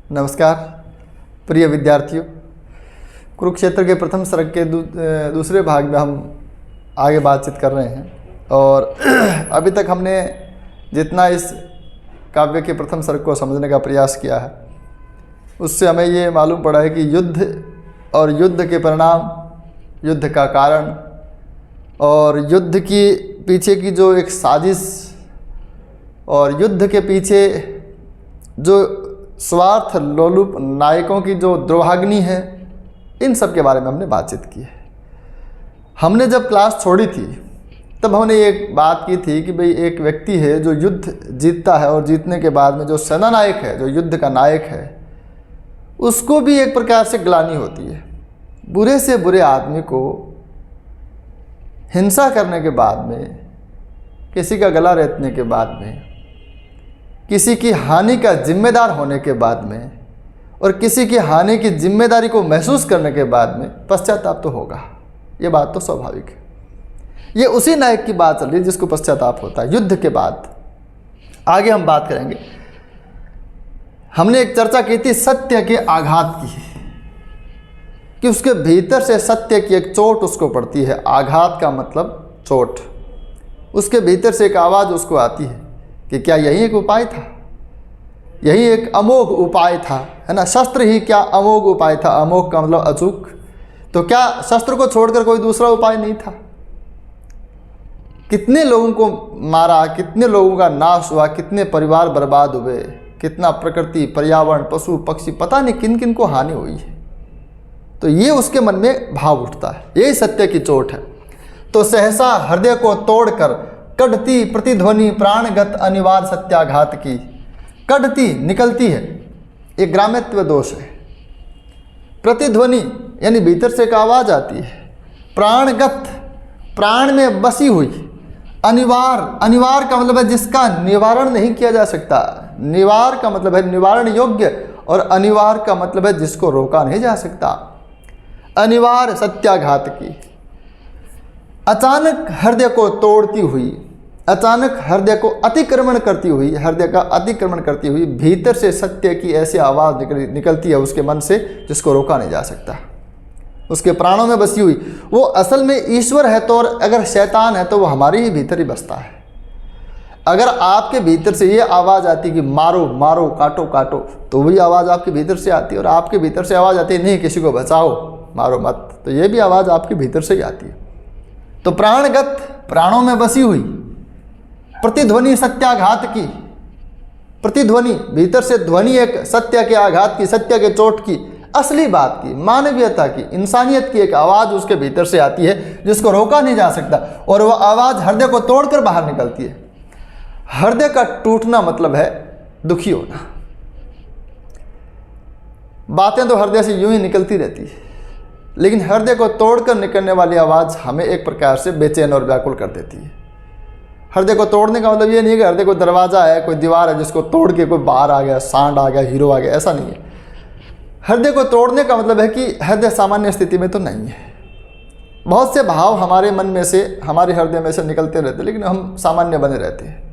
नमस्कार प्रिय विद्यार्थियों। कुरुक्षेत्र के प्रथम सर्ग के दूसरे भाग में हम आगे बातचीत कर रहे हैं और अभी तक हमने जितना इस काव्य के प्रथम सर्ग को समझने का प्रयास किया है उससे हमें ये मालूम पड़ा है कि युद्ध और युद्ध के परिणाम, युद्ध का कारण और युद्ध की पीछे की जो एक साजिश और युद्ध के पीछे जो स्वार्थ लोलुप नायकों की जो द्रोहाग्नि है, इन सब के बारे में हमने बातचीत की है। हमने जब क्लास छोड़ी थी तब हमने एक बात की थी कि भाई एक व्यक्ति है जो युद्ध जीतता है और जीतने के बाद में जो सेना नायक है, जो युद्ध का नायक है, उसको भी एक प्रकार से ग्लानि होती है। बुरे से बुरे आदमी को हिंसा करने के बाद में, किसी का गला रेतने के बाद में, किसी की हानि का जिम्मेदार होने के बाद में और किसी की हानि की जिम्मेदारी को महसूस करने के बाद में पश्चाताप तो होगा। ये बात तो स्वाभाविक है। ये उसी नायक की बात चल रही है जिसको पश्चाताप होता है युद्ध के बाद। आगे हम बात करेंगे। हमने एक चर्चा की थी सत्य के आघात की, कि उसके भीतर से सत्य की एक चोट उसको पड़ती है। आघात का मतलब चोट। उसके भीतर से एक आवाज़ उसको आती है कि क्या यही एक उपाय था, यही एक अमोघ उपाय था, है ना। शस्त्र ही क्या अमोघ उपाय था। अमोघ का मतलब अचूक। तो क्या शस्त्र को छोड़कर कोई दूसरा उपाय नहीं था? कितने लोगों को मारा, कितने लोगों का नाश हुआ, कितने परिवार बर्बाद हुए, कितना प्रकृति, पर्यावरण, पशु पक्षी, पता नहीं किन किन को हानि हुई है। तो ये उसके मन में भाव उठता है। यही सत्य की चोट है। तो सहसा हृदय को तोड़कर कढ़ती प्रतिध्वनि प्राणगत अनिवार्य सत्याघात की। कढ़ती निकलती है, एक ग्राम्यत्व दोष है। प्रतिध्वनि यानी भीतर से एक आवाज़ आती है। प्राणगत, प्राण में बसी हुई। अनिवार्य, अनिवार्य का मतलब है जिसका निवारण नहीं किया जा सकता। निवार का मतलब है निवारण योग्य और अनिवार्य का मतलब है जिसको रोका नहीं जा सकता। अनिवार्य सत्याघात की। अचानक हृदय को तोड़ती हुई, अचानक हृदय को अतिक्रमण करती हुई, हृदय का अतिक्रमण करती हुई भीतर से सत्य की ऐसी आवाज़ निकलती है उसके मन से जिसको रोका नहीं जा सकता। उसके प्राणों में बसी हुई। वो असल में ईश्वर है तो, और अगर शैतान है तो वो हमारे ही भीतर ही बसता है। अगर आपके भीतर से ये आवाज़ आती कि मारो मारो, काटो काटो, तो वही आवाज़ आपके भीतर से आती है। और आपके भीतर से आवाज़ आती है नहीं किसी को बचाओ, मारो मत, तो ये भी आवाज़ आपके भीतर से ही आती है। तो प्राणगत, प्राणों में बसी हुई। प्रतिध्वनि सत्याघात की। प्रतिध्वनि भीतर से ध्वनि, एक सत्य के आघात की, सत्य के चोट की, असली बात की, मानवीयता की, इंसानियत की एक आवाज़ उसके भीतर से आती है जिसको रोका नहीं जा सकता। और वह आवाज़ हृदय को तोड़कर बाहर निकलती है। हृदय का टूटना मतलब है दुखी होना। बातें तो हृदय से यूं ही निकलती रहती है, लेकिन हृदय को तोड़कर निकलने वाली आवाज़ हमें एक प्रकार से बेचैन और व्याकुल कर देती है। हृदय को तोड़ने का मतलब ये नहीं है कि हृदय कोई दरवाज़ा है, कोई दीवार है जिसको तोड़ के कोई बाहर आ गया, सांड आ गया, हीरो आ गया, ऐसा नहीं है। हृदय को तोड़ने का मतलब है कि हृदय सामान्य स्थिति में तो नहीं है। बहुत से भाव हमारे मन में से, हमारे हृदय में से निकलते रहते हैं, लेकिन हम सामान्य बने रहते हैं।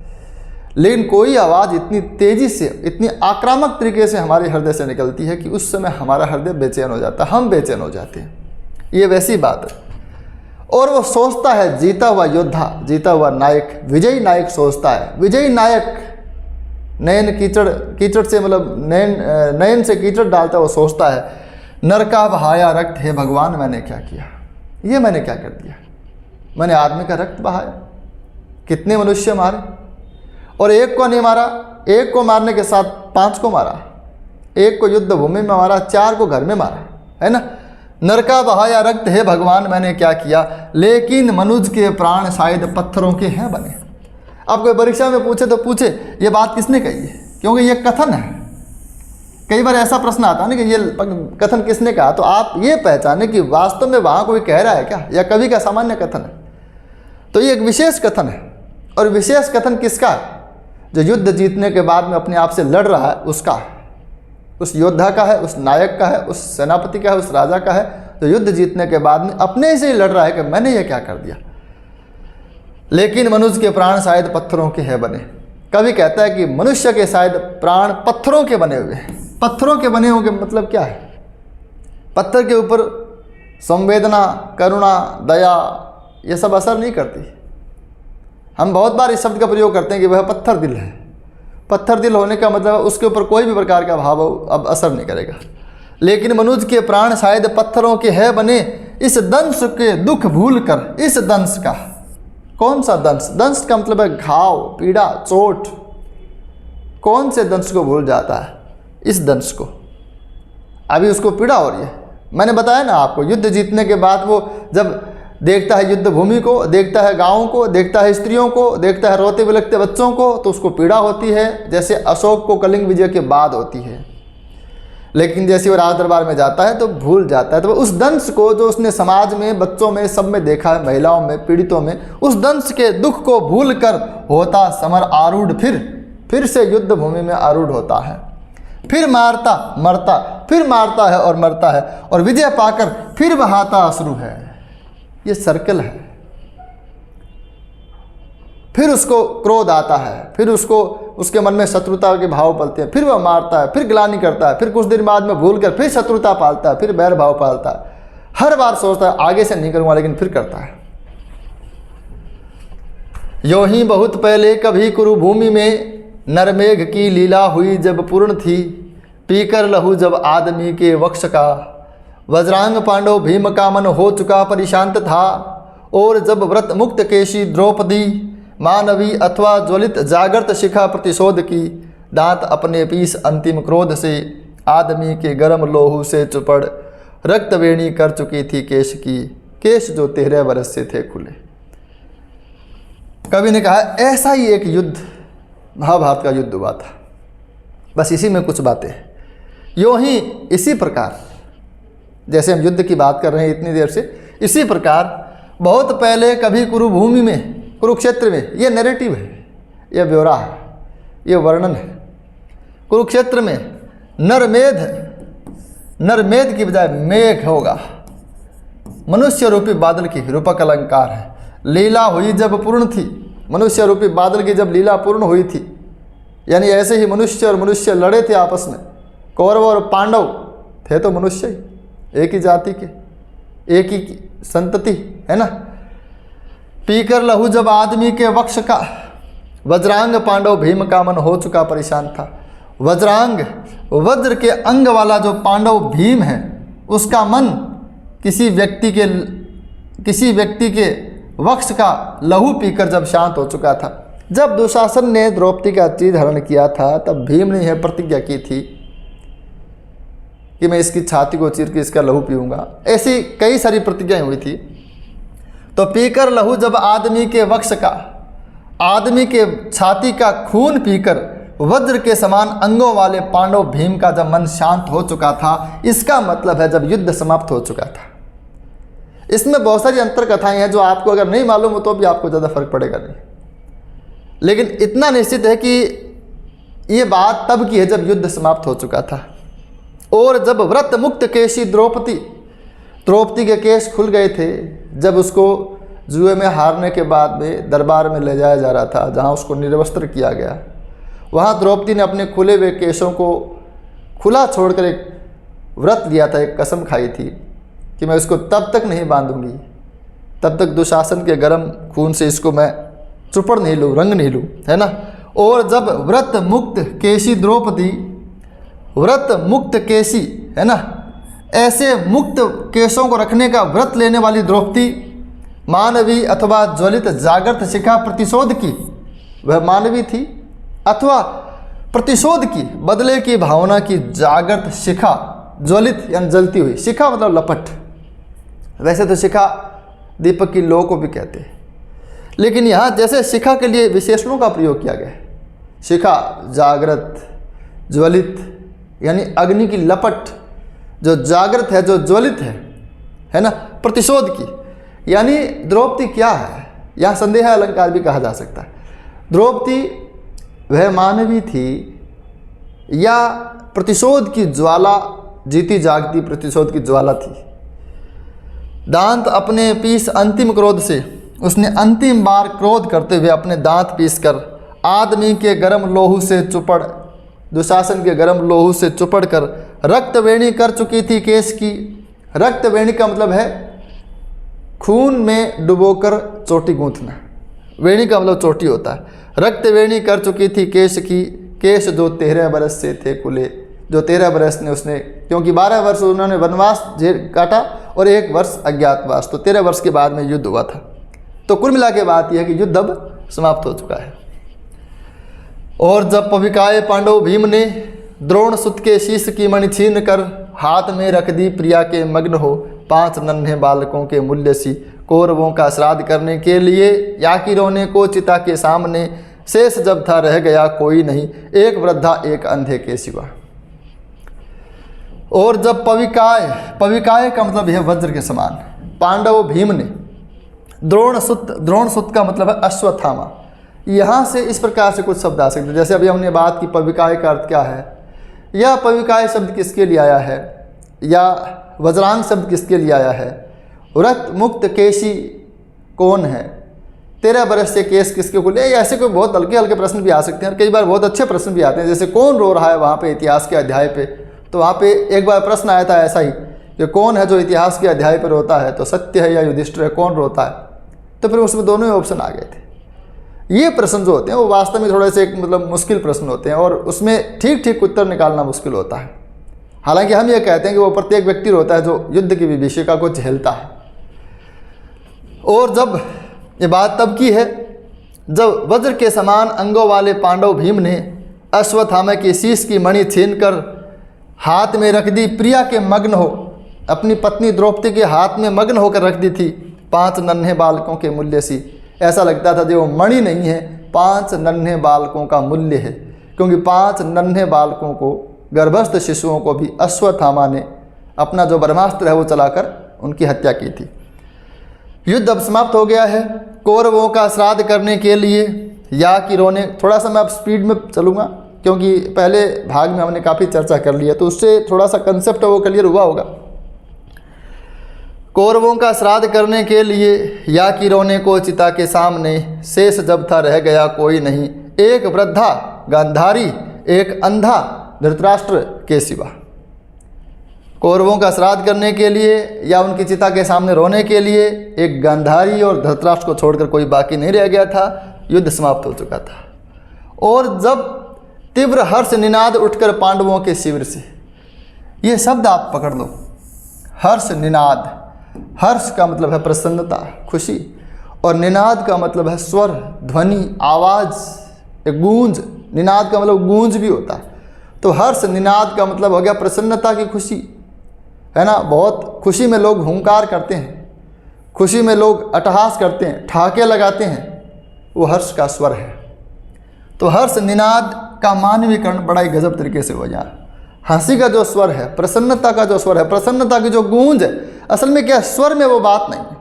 लेकिन कोई आवाज़ इतनी तेज़ी से, इतनी आक्रामक तरीके से हमारे हृदय से निकलती है कि उस समय हमारा हृदय बेचैन हो जाता है, हम बेचैन हो जाते हैं। ये वैसी बात है। और वो सोचता है, जीता हुआ योद्धा, जीता हुआ नायक, विजयी नायक सोचता है। विजयी नायक नयन कीचड़, कीचड़ से मतलब नयन से कीचड़ डालता है। वो सोचता है नर का बहाया रक्त, हे भगवान मैंने क्या किया, ये मैंने क्या कर दिया। मैंने आदमी का रक्त बहाया, कितने मनुष्य मारे, और एक को नहीं मारा, एक को मारने के साथ 5 को मारा, एक को युद्ध भूमि में मारा, 4 को घर में मारा, है ना। नर का बहाया रक्त, हे भगवान मैंने क्या किया। लेकिन मनुज के प्राण शायद पत्थरों के हैं बने। अब कोई परीक्षा में पूछे तो पूछे ये बात किसने कही है, क्योंकि ये कथन है। कई बार ऐसा प्रश्न आता है ना कि ये कथन किसने कहा, तो आप ये पहचाने कि वास्तव में वहाँ कोई कह रहा है क्या, या कवि का सामान्य कथन है। तो ये एक विशेष कथन है। और विशेष कथन किसका है? जो युद्ध जीतने के बाद में अपने आप से लड़ रहा है उसका है, उस योद्धा का है, उस नायक का है, उस सेनापति का है, उस राजा का है, जो युद्ध जीतने के बाद में अपने से ही लड़ रहा है कि मैंने ये क्या कर दिया। लेकिन मनुष्य के प्राण शायद पत्थरों के हैं बने। कवि कहता है कि मनुष्य के शायद प्राण पत्थरों के बने हुए हैं। पत्थरों के बने होंगे मतलब क्या है? पत्थर के ऊपर संवेदना, करुणा, दया ये सब असर नहीं करती। हम बहुत बार इस शब्द का प्रयोग करते हैं कि वह पत्थर दिल है। पत्थर दिल होने का मतलब उसके ऊपर कोई भी प्रकार का भाव अब असर नहीं करेगा। लेकिन मनुष्य के प्राण शायद पत्थरों के है बने, इस दंश के दुख भूल कर, इस दंश का, कौन सा दंश? दंश का मतलब है घाव, पीड़ा, चोट। कौन से दंश को भूल जाता है? इस दंश को। अभी उसको पीड़ा हो रही है। मैंने बताया ना आपको, युद्ध जीतने के बाद वो जब देखता है युद्ध भूमि को, देखता है गाँव को, देखता है स्त्रियों को, देखता है रोते बिलखते बच्चों को, तो उसको पीड़ा होती है, जैसे अशोक को कलिंग विजय के बाद होती है। लेकिन जैसे वो राज दरबार में जाता है तो भूल जाता है। तो उस दंश को जो उसने समाज में, बच्चों में, सब में देखा है, महिलाओं में, पीड़ितों में, उस दंश के दुख को भूल कर होता समर आरूढ़, फिर से युद्ध भूमि में आरूढ़ होता है। फिर मारता मरता, फिर मारता है और मरता है, और विजय पाकर फिर बहाता अश्रु है। ये सर्कल है। फिर उसको क्रोध आता है, फिर उसके मन में शत्रुता के भाव पलते हैं, फिर वह मारता है, फिर ग्लानि करता है, फिर कुछ दिन बाद में भूल कर फिर शत्रुता पालता है, फिर बैर भाव पालता है। हर बार सोचता है आगे से नहीं करूँगा, लेकिन फिर करता है। यों ही बहुत पहले कभी कुरुभूमि में नरमेघ की लीला हुई जब पूर्ण थी, पीकर लहू जब आदमी के वक्ष का, वज्रांग पांडव भीम का मन हो चुका परिशांत था, और जब व्रत मुक्त केशी द्रौपदी मानवी अथवा ज्वलित जागृत शिखा प्रतिशोध की, दांत अपने पीस अंतिम क्रोध से आदमी के गर्म लोहू से चुपड़ रक्त वेणी कर चुकी थी केश की, केश जो 13 वर्ष से थे खुले। कवि ने कहा ऐसा ही एक युद्ध महाभारत का युद्ध हुआ था। बस इसी में कुछ बातें हैं। यूँ ही इसी प्रकार जैसे हम युद्ध की बात कर रहे हैं इतनी देर से, इसी प्रकार बहुत पहले कभी कुरुभूमि में, कुरुक्षेत्र में, ये नैरेटिव है, ये ब्यौरा है, ये वर्णन है। कुरुक्षेत्र में नरमेध की बजाय मेघ होगा, मनुष्य रूपी बादल की रूपक अलंकार है। लीला हुई जब पूर्ण थी, मनुष्य रूपी बादल की जब लीला पूर्ण हुई थी, यानी ऐसे ही मनुष्य और मनुष्य लड़े थे आपस में। कौरव और पांडव थे तो मनुष्य ही, एक ही जाति के, एक ही संतति है ना। पीकर लहू जब आदमी के वक्ष का, वज्रांग पांडव भीम का मन हो चुका परेशान था। वज्रांग, वज्र के अंग वाला जो पांडव भीम है, उसका मन किसी व्यक्ति के वक्ष का लहू पीकर जब शांत हो चुका था। जब दुशासन ने द्रौपदी का चीर हरण किया था, तब भीम ने यह प्रतिज्ञा की थी कि मैं इसकी छाती को चीर के इसका लहू पीऊंगा। ऐसी कई सारी प्रतिज्ञाएं हुई थी। तो पीकर लहू जब आदमी के वक्ष का, आदमी के छाती का खून पीकर वज्र के समान अंगों वाले पांडव भीम का जब मन शांत हो चुका था, इसका मतलब है जब युद्ध समाप्त हो चुका था। इसमें बहुत सारी अंतर कथाएं हैं जो आपको अगर नहीं मालूम हो तो भी आपको ज़्यादा फर्क पड़ेगा नहीं, लेकिन इतना निश्चित है कि ये बात तब की है जब युद्ध समाप्त हो चुका था। और जब व्रत मुक्त केशी द्रौपदी के केश खुल गए थे, जब उसको जुए में हारने के बाद में दरबार में ले जाया जा रहा था, जहाँ उसको निर्वस्त्र किया गया, वहाँ द्रौपदी ने अपने खुले हुए केशों को खुला छोड़कर एक व्रत लिया था, एक कसम खाई थी कि मैं इसको तब तक नहीं बांधूंगी, तब तक दुशासन के गर्म खून से इसको मैं चुपड़ नहीं लूँ, रंग नहीं लूँ, है ना। और जब व्रत मुक्त केशी द्रौपदी, व्रत मुक्त केशी है ना, ऐसे मुक्त केशों को रखने का व्रत लेने वाली द्रौपदी मानवी अथवा ज्वलित जागृत शिखा प्रतिशोध की, वह मानवी थी, अथवा प्रतिशोध की, बदले की भावना की जागृत शिखा, ज्वलित यानी जलती हुई, शिखा मतलब लपट। वैसे तो शिखा दीपक की लौ को भी कहते हैं, लेकिन यहाँ जैसे शिखा के लिए विशेषणों का प्रयोग किया गया है, शिखा जागृत, ज्वलित यानी अग्नि की लपट, जो जागृत है, जो ज्वलित है ना, प्रतिशोध की, यानी द्रौपदी क्या है, यहाँ संदेह अलंकार भी कहा जा सकता है। द्रौपदी वह मानवी थी या प्रतिशोध की ज्वाला, जीती जागती प्रतिशोध की ज्वाला थी। दांत अपने पीस अंतिम क्रोध से, उसने अंतिम बार क्रोध करते हुए अपने दांत पीसकर आदमी के गर्म लोहू से चुपड़ दुशासन के गर्म लोहू से चुपड़ कर रक्त वेणी कर चुकी थी केश की। रक्त वेणी का मतलब है खून में डुबोकर चोटी गूंथना। वेणी का मतलब चोटी होता है। रक्त वेणी कर चुकी थी केश की, केश जो 13 बरस से थे खुले, जो 13 बरस ने उसने, क्योंकि 12 वर्ष उन्होंने वनवास काटा और 1 वर्ष अज्ञातवास, तो 13 वर्ष के बाद में युद्ध हुआ था। तो कुल मिला के बात यह है कि युद्ध अब समाप्त हो चुका है। और जब पविकाए पांडव भीम ने द्रोण सुत के शीश की मणि छीन कर हाथ में रख दी प्रिया के मग्न हो 5 नन्हे बालकों के मूल्य सी, कौरवों का श्राद्ध करने के लिए याकिरों ने को चिता के सामने, शेष जब था रह गया कोई नहीं, एक वृद्धा एक अंधे के सिवा। और जब पविकाय, पविकाय का मतलब है वज्र के समान, पांडव भीम ने द्रोण सुत का मतलब है अश्वत्थामा। यहाँ से इस प्रकार से कुछ शब्द आ सकते हैं, जैसे अभी हमने बात की पविकाय का अर्थ क्या है, या पविकाय शब्द किसके लिए आया है, या वज्रांग शब्द किसके लिए आया है, व्रत मुक्त केशी कौन है, 13 बरस से केस किसके खुले, ऐसे कोई बहुत हल्के हल्के प्रश्न भी आ सकते हैं। कई बार बहुत अच्छे प्रश्न भी आते हैं, जैसे कौन रो रहा है वहाँ पे इतिहास के अध्याय पे, तो वहाँ पे एक बार प्रश्न आया था ऐसा ही कि कौन है जो इतिहास के अध्याय पर रोता है, तो सत्य है या युधिष्ठिर है, कौन रोता है, तो फिर उसमें दोनों ही ऑप्शन आ गए थे। ये प्रश्न जो होते हैं वो वास्तव में थोड़े से मतलब मुश्किल प्रश्न होते हैं और उसमें ठीक ठीक उत्तर निकालना मुश्किल होता है। हालांकि हम ये कहते हैं कि वो प्रत्येक व्यक्ति होता है जो युद्ध की विभीषिका को झेलता है। और जब ये बात तब की है जब वज्र के समान अंगों वाले पांडव भीम ने अश्वत्थामा की शीश की मणि छीनकर हाथ में रख दी, प्रिया के मग्न हो, अपनी पत्नी द्रौपदी के हाथ में मग्न होकर रख दी थी 5 नन्हे बालकों के मूल्य सी। ऐसा लगता था जो वो मणि नहीं है, 5 नन्हे बालकों का मूल्य है, क्योंकि 5 नन्हे बालकों को, गर्भस्थ शिशुओं को भी अश्वत्थामा ने अपना जो ब्रह्मास्त्र है वो चलाकर उनकी हत्या की थी। युद्ध अब समाप्त हो गया है। कौरवों का श्राद्ध करने के लिए याकिरों ने, थोड़ा सा मैं अब स्पीड में चलूँगा क्योंकि पहले भाग में हमने काफ़ी चर्चा कर ली है, तो उससे थोड़ा सा कंसेप्ट वो क्लियर हुआ होगा। कौरवों का श्राद्ध करने के लिए याकिरों ने को चिता के सामने, शेष जब था रह गया कोई नहीं, एक वृद्धा गांधारी एक अंधा धृतराष्ट्र के सिवा। कौरवों का श्राद्ध करने के लिए या उनकी चिता के सामने रोने के लिए एक गांधारी और धृतराष्ट्र को छोड़कर कोई बाकी नहीं रह गया था। युद्ध समाप्त हो चुका था। और जब तीव्र हर्ष निनाद उठकर पांडवों के शिविर से, ये शब्द आप पकड़ लो, हर्ष निनाद। हर्ष का मतलब है प्रसन्नता, खुशी, और निनाद का मतलब है स्वर, ध्वनि, आवाज़, एक गूंज। निनाद का मतलब गूंज भी होता है। तो हर्ष निनाद का मतलब हो गया प्रसन्नता की खुशी, है ना। बहुत खुशी में लोग हुंकार करते हैं, खुशी में लोग अट्टहास करते हैं, ठहाके लगाते हैं, वो हर्ष का स्वर है। तो हर्ष निनाद का मानवीकरण बड़ा ही गजब तरीके से हो गया। हंसी का जो स्वर है, प्रसन्नता का जो स्वर है, प्रसन्नता की जो गूंज है, असल में क्या स्वर में वो बात नहीं है।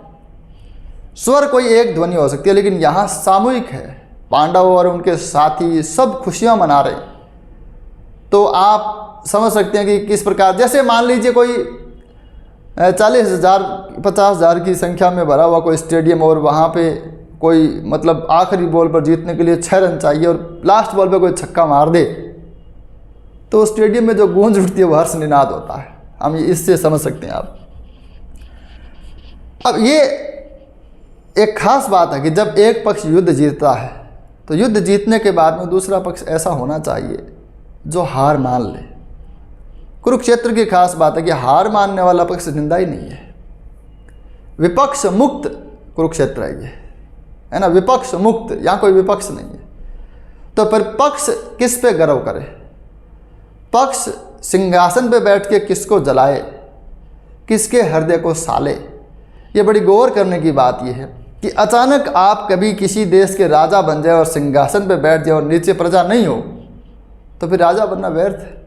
स्वर कोई एक ध्वनि हो सकती है, लेकिन यहाँ सामूहिक है। पांडव और उनके साथी सब खुशियाँ मना रहे हैं। तो आप समझ सकते हैं कि किस प्रकार, जैसे मान लीजिए कोई 40,000 50,000 की संख्या में भरा हुआ कोई स्टेडियम और वहाँ पे कोई मतलब आखिरी बॉल पर जीतने के लिए 6 रन चाहिए और लास्ट बॉल पे कोई छक्का मार दे, तो स्टेडियम में जो गूंज उठती है वो हर्ष निनाद होता है। हम इससे समझ सकते हैं आप। अब ये एक खास बात है कि जब एक पक्ष युद्ध जीतता है तो युद्ध जीतने के बाद में दूसरा पक्ष ऐसा होना चाहिए जो हार मान ले। कुरुक्षेत्र की खास बात है कि हार मानने वाला पक्ष जिंदा ही नहीं है। विपक्ष मुक्त कुरुक्षेत्र है ये, है ना, विपक्ष मुक्त, यहाँ कोई विपक्ष नहीं है। तो फिर पक्ष किस पे गर्व करे? पक्ष सिंहासन पे बैठ के किसको जलाए, किसके हृदय को साले? ये बड़ी गौर करने की बात यह है कि अचानक आप कभी किसी देश के राजा बन जाए और सिंहासन पे बैठ जाए और नीचे प्रजा नहीं हो, तो फिर राजा बनना व्यर्थ है।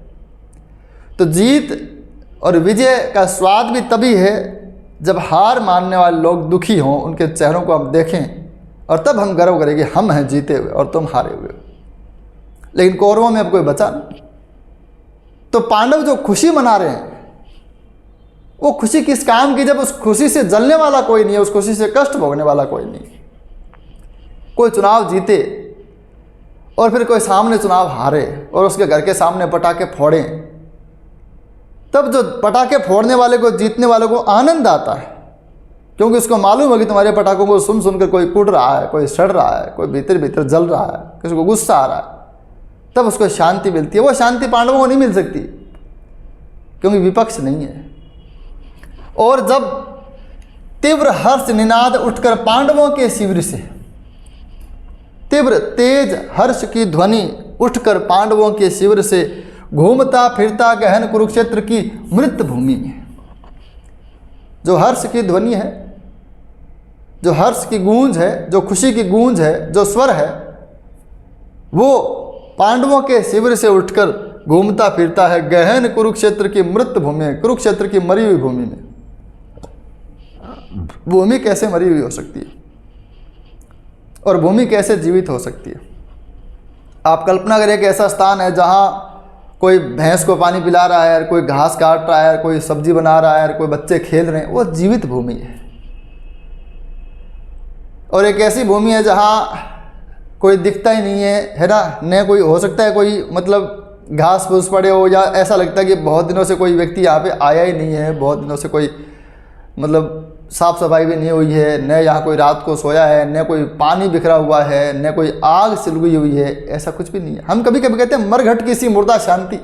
तो जीत और विजय का स्वाद भी तभी है जब हार मानने वाले लोग दुखी हों, उनके चेहरों को हम देखें और तब हम गर्व करें कि हम हैं जीते हुए और तुम हारे हुए। लेकिन कौरवों में अब कोई बचा नहीं। तो पांडव जो खुशी मना रहे हैं वो खुशी किस काम की, जब उस खुशी से जलने वाला कोई नहीं है, उस खुशी से कष्ट भोगने वाला कोई नहीं। कोई चुनाव जीते और फिर कोई सामने चुनाव हारे और उसके घर के सामने पटाखे फोड़ें, तब जो पटाखे फोड़ने वाले को, जीतने वाले को आनंद आता है, क्योंकि उसको मालूम है कि तुम्हारे पटाखों को सुन सुनकर कोई कुड़ रहा है, कोई सड़ रहा है, कोई भीतर भीतर जल रहा है, किसी को गुस्सा आ रहा है, तब उसको शांति मिलती है। वो शांति पांडवों को नहीं मिल सकती, क्योंकि विपक्ष नहीं है। और जब तीव्र हर्ष निनाद उठकर पांडवों के शिविर से, तीव्र तेज हर्ष की ध्वनि उठकर पांडवों के शिविर से घूमता फिरता गहन कुरुक्षेत्र की मृत भूमि में, जो हर्ष की ध्वनि है, जो हर्ष की गूंज है, जो खुशी की गूंज है, जो स्वर है, वो पांडवों के शिविर से उठकर घूमता फिरता है गहन कुरुक्षेत्र की मृत भूमि में, कुरुक्षेत्र की मरी हुई भूमि में। भूमि कैसे मरी हुई हो सकती है और भूमि कैसे जीवित हो सकती है? आप कल्पना करें कि ऐसा स्थान है जहाँ कोई भैंस को पानी पिला रहा है, कोई घास काट रहा है, कोई सब्जी बना रहा है, कोई बच्चे खेल रहे हैं, वो जीवित भूमि है। और एक ऐसी भूमि है जहाँ कोई दिखता ही नहीं है ना, न कोई, हो सकता है कोई मतलब घास फूस पड़े हो, या ऐसा लगता है कि बहुत दिनों से कोई व्यक्ति यहाँ पे आया ही नहीं है, बहुत दिनों से कोई मतलब साफ सफाई भी नहीं हुई है, न यहाँ कोई रात को सोया है, न कोई पानी बिखरा हुआ है, न कोई आग सिलगुई हुई है, ऐसा कुछ भी नहीं है। हम कभी कभी कहते हैं मरघट की सी मुर्दा शांति,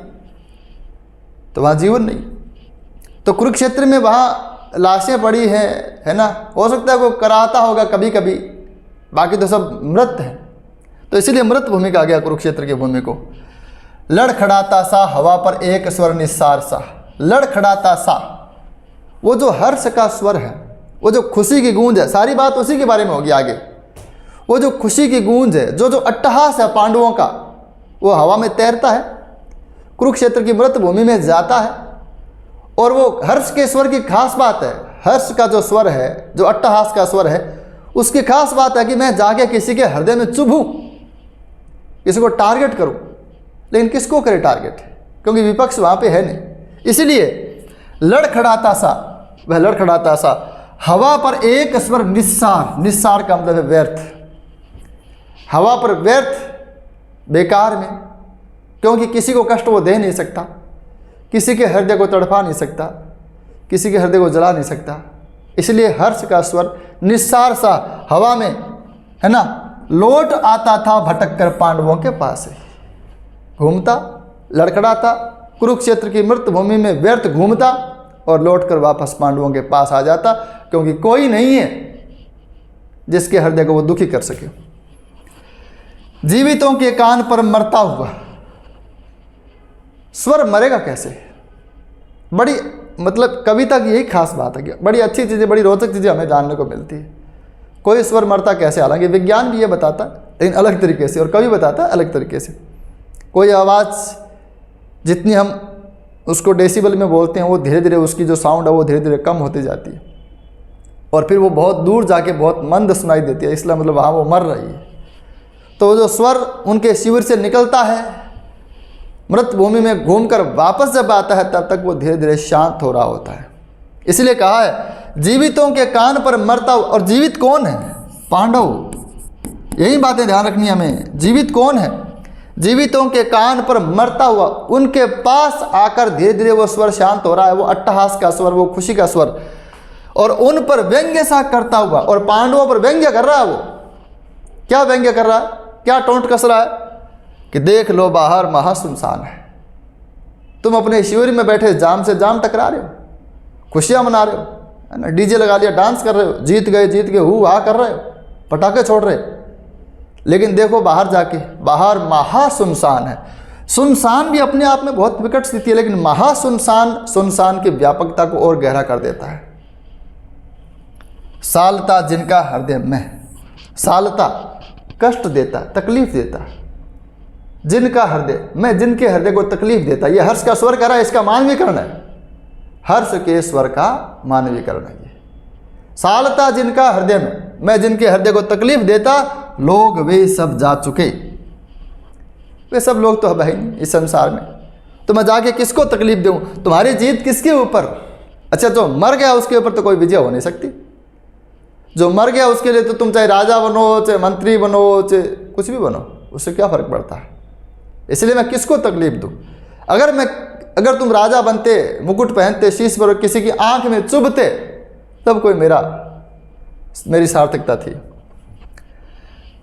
तो वहाँ जीवन नहीं। तो कुरुक्षेत्र में वहाँ लाशें पड़ी हैं, है ना, हो सकता है वो कराहता होगा कभी कभी, बाकी तो सब मृत हैं। तो इसीलिए मृत भूमि कहा गया कुरुक्षेत्र की भूमि को। लड़खड़ाता सा हवा पर एक स्वर निस्सार सा, लड़खड़ाता सा, वो जो हर्ष का स्वर है, वो जो खुशी की गूंज है, सारी बात उसी के बारे में होगी आगे। वो जो खुशी की गूंज है, जो अट्टहास है पांडवों का, वो हवा में तैरता है, कुरुक्षेत्र की मृत भूमि में जाता है। और वो हर्ष के स्वर की खास बात है, हर्ष का जो स्वर है, जो अट्टहास का स्वर है, उसकी खास बात है कि मैं जाके किसी के हृदय में चुभूं, किसी को टारगेट करूं। लेकिन किसको करे टारगेट, क्योंकि विपक्ष वहां पे है नहीं। इसलिए लड़खड़ाता सा, वह लड़खड़ाता सा हवा पर एक स्वर निस्सार, निस्सार का मतलब है व्यर्थ, हवा पर व्यर्थ, बेकार में, क्योंकि किसी को कष्ट वो दे नहीं सकता, किसी के हृदय को तड़पा नहीं सकता, किसी के हृदय को जला नहीं सकता। इसलिए हर्ष का स्वर निस्सार सा हवा में, है ना, लौट आता था भटक कर पांडवों के पास से, घूमता, लड़खड़ाता, कुरुक्षेत्र की मृत भूमि में व्यर्थ घूमता और लौटकर वापस पांडवों के पास आ जाता, क्योंकि कोई नहीं है जिसके हृदय को वो दुखी कर सके। जीवितों के कान पर मरता हुआ स्वर मरेगा कैसे? बड़ी मतलब कविता की यही खास बात है कि बड़ी अच्छी चीज़ें, बड़ी रोचक चीज़ें हमें जानने को मिलती है। कोई स्वर मरता कैसे, हालांकि विज्ञान भी ये बताता है, लेकिन अलग तरीके से, और कवि बताता है अलग तरीके से। कोई आवाज़ जितनी हम उसको डेसिबल में बोलते हैं, वो धीरे धीरे उसकी जो साउंड है वो धीरे धीरे कम होती जाती है, और फिर वो बहुत दूर जाके बहुत मंद सुनाई देती है, इसलिए मतलब वहाँ वो मर रही है। तो वो जो स्वर उनके शिविर से निकलता है, मृत भूमि में घूमकर वापस जब आता है, तब तक वो धीरे धीरे शांत हो रहा होता है। इसलिए कहा है जीवितों के कान पर मरता हुआ। और जीवित कौन है? पांडव। यही बातें ध्यान रखनी है हमें। जीवित कौन है? जीवितों के कान पर मरता हुआ, उनके पास आकर धीरे धीरे वो स्वर शांत हो रहा है, वो अट्टहास का स्वर, वो खुशी का स्वर, और उन पर व्यंग्य सा करता हुआ, और पांडवों पर व्यंग्य कर रहा है। वो क्या व्यंग्य कर रहा है, क्या टोंट कस रहा है कि देख लो बाहर महासुनसान है, तुम अपने शिविर में बैठे जाम से जाम टकरा रहे हो, खुशियां मना रहे हो, है ना, डीजे लगा लिया, डांस कर रहे हो, जीत गए हु हा कर रहे हो, पटाखे छोड़ रहे, लेकिन देखो बाहर जाके, बाहर महासुनसान है। सुनसान भी अपने आप में बहुत विकट स्थिति है, लेकिन महासुनसान सुनसान की व्यापकता को और गहरा कर देता है। सालता जिनका हृदय में, सालता कष्ट देता, तकलीफ देता, जिनका हृदय में, जिनके हृदय को तकलीफ देता। ये हर्ष का स्वर कर रहा है, इसका मानवीकरण है, हर्ष के स्वर का मानवीकरण है ये। सालता जिनका हृदय में, मैं जिनके हृदय को तकलीफ देता, लोग वे सब जा चुके। वे सब लोग तो अब है नहीं इस संसार में, तो मैं जाके किसको तकलीफ दूं? तुम्हारी जीत किसके ऊपर? अच्छा, जो मर गया उसके ऊपर तो कोई विजय हो नहीं सकती। जो मर गया उसके लिए तो तुम चाहे राजा बनो, चाहे मंत्री बनो, चाहे कुछ भी बनो, उससे क्या फ़र्क पड़ता है? इसलिए मैं किसको तकलीफ़ दूँ? अगर तुम राजा बनते, मुकुट पहनते, शीश पर किसी की आंख में चुभते, तब कोई मेरी सार्थकता थी।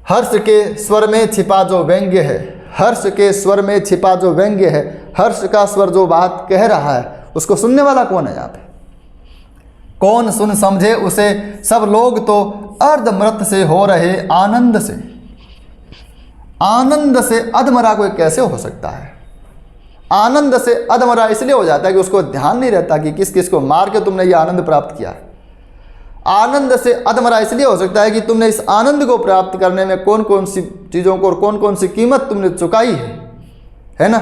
हर्ष के स्वर में छिपा जो व्यंग्य है, हर्ष के स्वर में छिपा जो व्यंग्य है, हर्ष का स्वर जो बात कह रहा है, उसको सुनने वाला कौन है यहाँ पे? कौन सुन समझे उसे? सब लोग तो अर्धमृत से हो रहे आनंद से। आनंद से अधमरा कोई कैसे हो सकता है? आनंद से अधमरा इसलिए हो जाता है कि उसको ध्यान नहीं रहता कि किस किस को मार के तुमने ये आनंद प्राप्त किया है। आनंद से अधमरा इसलिए हो सकता है कि तुमने इस आनंद को प्राप्त करने में कौन कौन सी चीज़ों को और कौन कौन सी कीमत तुमने चुकाई है ना?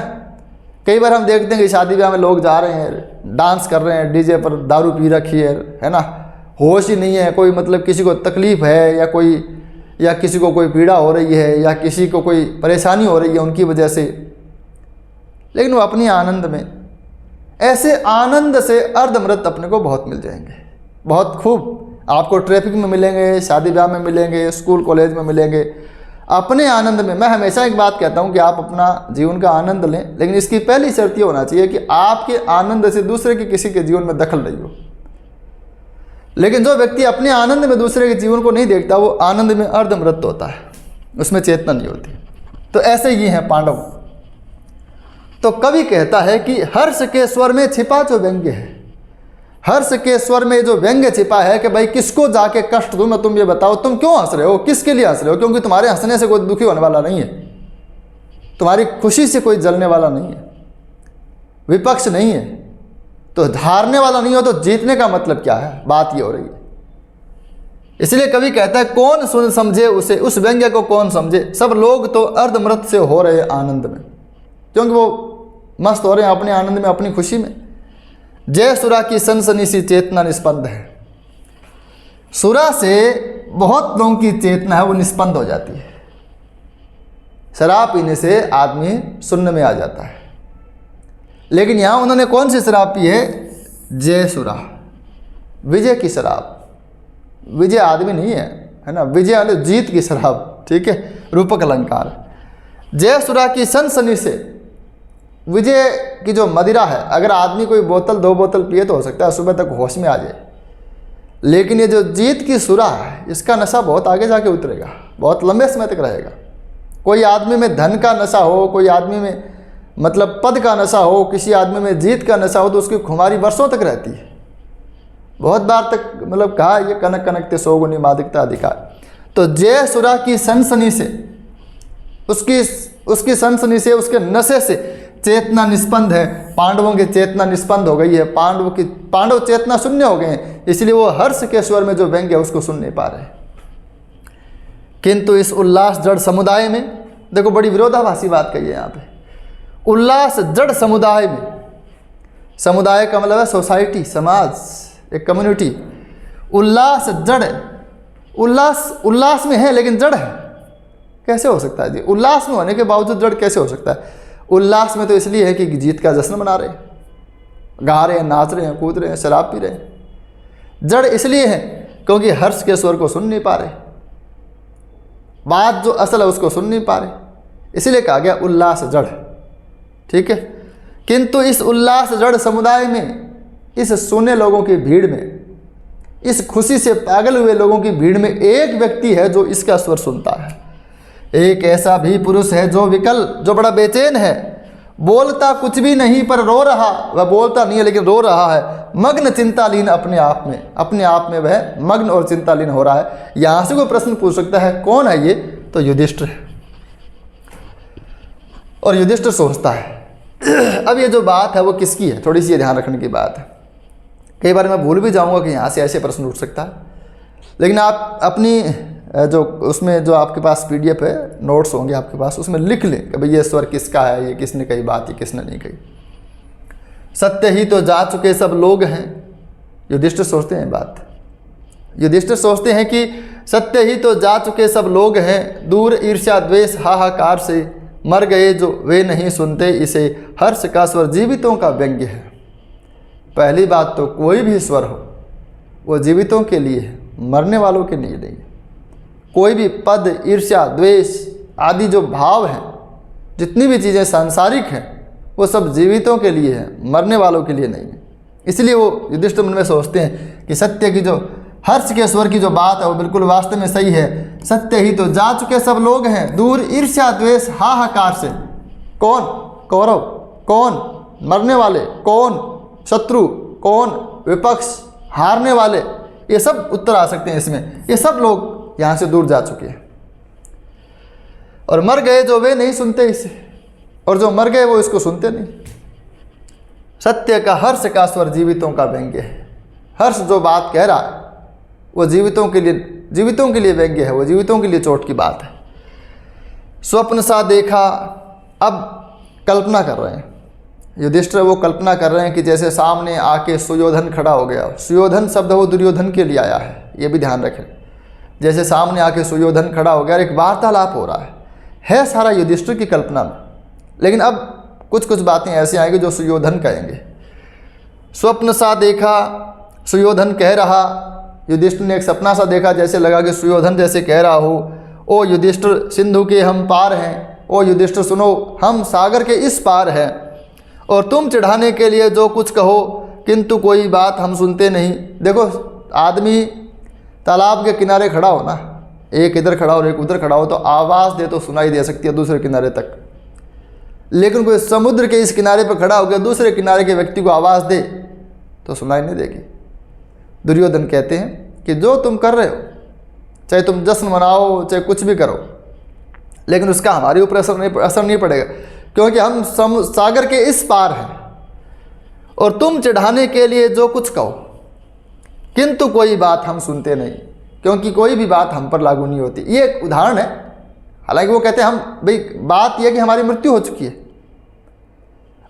कई बार हम देखते हैं कि शादी ब्याह में लोग जा रहे हैं, डांस कर रहे हैं, डीजे पर दारू पी रखी है ना, होश ही नहीं है, कोई मतलब किसी को तकलीफ़ है या किसी को कोई पीड़ा हो रही है या किसी को कोई परेशानी हो रही है उनकी वजह से, लेकिन वो अपनी आनंद में, ऐसे आनंद से अर्धमृत अपने को बहुत मिल जाएंगे, बहुत खूब आपको ट्रैफिक में मिलेंगे, शादी ब्याह में मिलेंगे, स्कूल कॉलेज में मिलेंगे, अपने आनंद में। मैं हमेशा एक बात कहता हूँ कि आप अपना जीवन का आनंद लें, लेकिन इसकी पहली शर्त ये होना चाहिए कि आपके आनंद से दूसरे के किसी के जीवन में दखल नहीं हो। लेकिन जो व्यक्ति अपने आनंद में दूसरे के जीवन को नहीं देखता, वो आनंद में अर्धमृत होता है, उसमें चेतना नहीं होती। तो ऐसे ही हैं पांडव। तो कवि कहता है कि हर्ष के स्वर में छिपा जो व्यंग्य है, हर्ष के स्वर में जो व्यंग्य छिपा है कि भाई किसको जाके कष्ट दूं मैं, तुम ये बताओ, तुम क्यों हंस रहे हो, किसके लिए हंस रहे हो? क्योंकि तुम्हारे हंसने से कोई दुखी होने वाला नहीं है, तुम्हारी खुशी से कोई जलने वाला नहीं है, विपक्ष नहीं है, तो हारने वाला नहीं हो तो जीतने का मतलब क्या है? बात ये हो रही है। इसलिए कवि कहता है कौन सुन समझे उसे, उस व्यंग्य को कौन समझे? सब लोग तो अर्धमृत से हो रहे आनंद में, क्योंकि वो मस्त हो रहे हैं अपने आनंद में, अपनी खुशी में। जय सुरा की सनसनी सी चेतना निष्पन्द है। सुरा से बहुत लोगों की चेतना है वो निष्पन्द हो जाती है। शराब पीने से आदमी शून्य में आ जाता है, लेकिन यहाँ उन्होंने कौन सी शराब पी है? जय सुरा, विजय की शराब। विजय आदमी नहीं है ना, विजय वाले जीत की शराब, ठीक है, रूपक अलंकार। जय सुरा की सनसनी से, विजय की जो मदिरा है, अगर आदमी कोई बोतल 2 बोतल पिए तो हो सकता है सुबह तक होश में आ जाए, लेकिन ये जो जीत की सुरा है, इसका नशा बहुत आगे जाके उतरेगा, बहुत लंबे समय तक रहेगा। कोई आदमी में धन का नशा हो, कोई आदमी में मतलब पद का नशा हो, किसी आदमी में जीत का नशा हो, तो उसकी खुमारी वर्षों तक रहती है। बहुत बार तक मतलब कहा ये कनक कनकते सौगुनी मादिकता अधिकार। तो जय सुरा की सनसनी से, उसकी सनसनी से, उसके नशे से चेतना निष्पन्द है। पांडवों की चेतना निष्पन्द हो गई है, पांडव चेतना शून्य हो गए हैं, इसलिए वो हर्ष के स्वर में जो व्यंग्य है उसको सुन नहीं पा रहे। किंतु इस उल्लास जड़ समुदाय में, देखो बड़ी विरोधाभासी बात कही है यहाँ पे, उल्लास जड़ समुदाय में, समुदाय का मतलब है सोसाइटी, समाज, एक कम्युनिटी। उल्लास जड़, उल्लास में है लेकिन जड़ है, कैसे हो सकता है जी? उल्लास में होने के बावजूद जड़ कैसे हो सकता है? उल्लास में तो इसलिए है कि जीत का जश्न मना रहे हैं, गा रहे हैं, नाच रहे हैं, कूद रहे हैं, शराब पी रहे हैं। जड़ इसलिए है क्योंकि हर्ष के स्वर को सुन नहीं पा रहे, बात जो असल है उसको सुन नहीं पा रहे, इसलिए कहा गया उल्लास जड़, ठीक है। किंतु इस उल्लास जड़ समुदाय में, इस सोने लोगों की भीड़ में, इस खुशी से पागल हुए लोगों की भीड़ में एक व्यक्ति है जो इसका स्वर सुनता है। एक ऐसा भी पुरुष है जो विकल, जो बड़ा बेचैन है, बोलता कुछ भी नहीं पर रो रहा, वह बोलता नहीं है लेकिन रो रहा है, मग्न चिंतालीन अपने आप में वह मग्न और चिंतालीन हो रहा है। यहाँ से कोई प्रश्न पूछ सकता है कौन है ये? तो युधिष्ठिर है। और युधिष्ठिर सोचता है। अब ये जो बात है वो किसकी है, थोड़ी सी ये ध्यान रखने की बात है। कई बार मैं भूल भी जाऊंगा कि यहाँ से ऐसे प्रश्न उठ सकता है, लेकिन आप अपनी जो उसमें जो आपके पास PDF है, नोट्स होंगे आपके पास, उसमें लिख लें कि भाई ये स्वर किसका है, ये किसने कही बात, ये किसने नहीं कही। सत्य ही तो जा चुके सब लोग हैं, युधिष्ठिर सोचते हैं बात। युधिष्ठिर सोचते हैं कि सत्य ही तो जा चुके सब लोग हैं, दूर ईर्ष्या द्वेष हाहाकार से, मर गए जो वे नहीं सुनते इसे, हर्ष का स्वर जीवितों का व्यंग्य है। पहली बात तो कोई भी स्वर हो वो जीवितों के लिए है, मरने वालों के लिए नहीं है। कोई भी पद, ईर्ष्या, द्वेष आदि जो भाव हैं, जितनी भी चीज़ें सांसारिक हैं, वो सब जीवितों के लिए हैं, मरने वालों के लिए नहीं है। इसलिए वो युधिष्ठिर मन में सोचते हैं कि सत्य की जो हर्ष के स्वर की जो बात है वो बिल्कुल वास्तव में सही है। सत्य ही तो जा चुके सब लोग हैं, दूर ईर्ष्या द्वेष हाहाकार से। कौन कौरव, कौन मरने वाले, कौन शत्रु, कौन विपक्ष, हारने वाले, ये सब उत्तर आ सकते हैं इसमें। ये सब लोग यहाँ से दूर जा चुके हैं और मर गए जो वे नहीं सुनते इसे, और जो मर गए वो इसको सुनते नहीं। सत्य का हर्ष का स्वर जीवितों का व्यंग्य है। हर्ष जो बात कह रहा है वो जीवितों के लिए व्यंग्य है, वो जीवितों के लिए चोट की बात है। स्वप्न सा देखा, अब कल्पना कर रहे हैं युधिष्ठिर, वो कल्पना कर रहे हैं कि जैसे सामने आके सुयोधन खड़ा हो गया। सुयोधन शब्द वो दुर्योधन के लिए आया है, ये भी ध्यान रखें। जैसे सामने आके सुयोधन खड़ा हो गया, एक वार्तालाप हो रहा है सारा युधिष्ठिर की कल्पना में। लेकिन अब कुछ बातें ऐसी आएंगी जो सुयोधन कहेंगे। स्वप्न सा देखा, सुयोधन कह रहा, युधिष्ठिर ने एक सपना सा देखा, जैसे लगा कि सुयोधन जैसे कह रहा हो, ओ युधिष्ठिर सिंधु के हम पार हैं, ओ युधिष्ठिर सुनो हम सागर के इस पार हैं, और तुम चढ़ाने के लिए जो कुछ कहो किंतु कोई बात हम सुनते नहीं। देखो आदमी तालाब के किनारे खड़ा हो ना, एक इधर खड़ा हो और एक उधर खड़ा हो, तो आवाज़ दे तो सुनाई दे सकती है दूसरे किनारे तक। लेकिन कोई समुद्र के इस किनारे पर खड़ा होकर दूसरे किनारे के व्यक्ति को आवाज़ दे तो सुनाई नहीं देगी। दुर्योधन कहते हैं कि जो तुम कर रहे हो, चाहे तुम जश्न मनाओ, चाहे कुछ भी करो, लेकिन उसका हमारे ऊपर असर नहीं पड़ेगा, क्योंकि हम सागर के इस पार हैं, और तुम चढ़ाने के लिए जो कुछ कहो किंतु कोई बात हम सुनते नहीं, क्योंकि कोई भी बात हम पर लागू नहीं होती। ये एक उदाहरण है। हालांकि वो कहते हैं हम भाई बात यह कि हमारी मृत्यु हो चुकी है,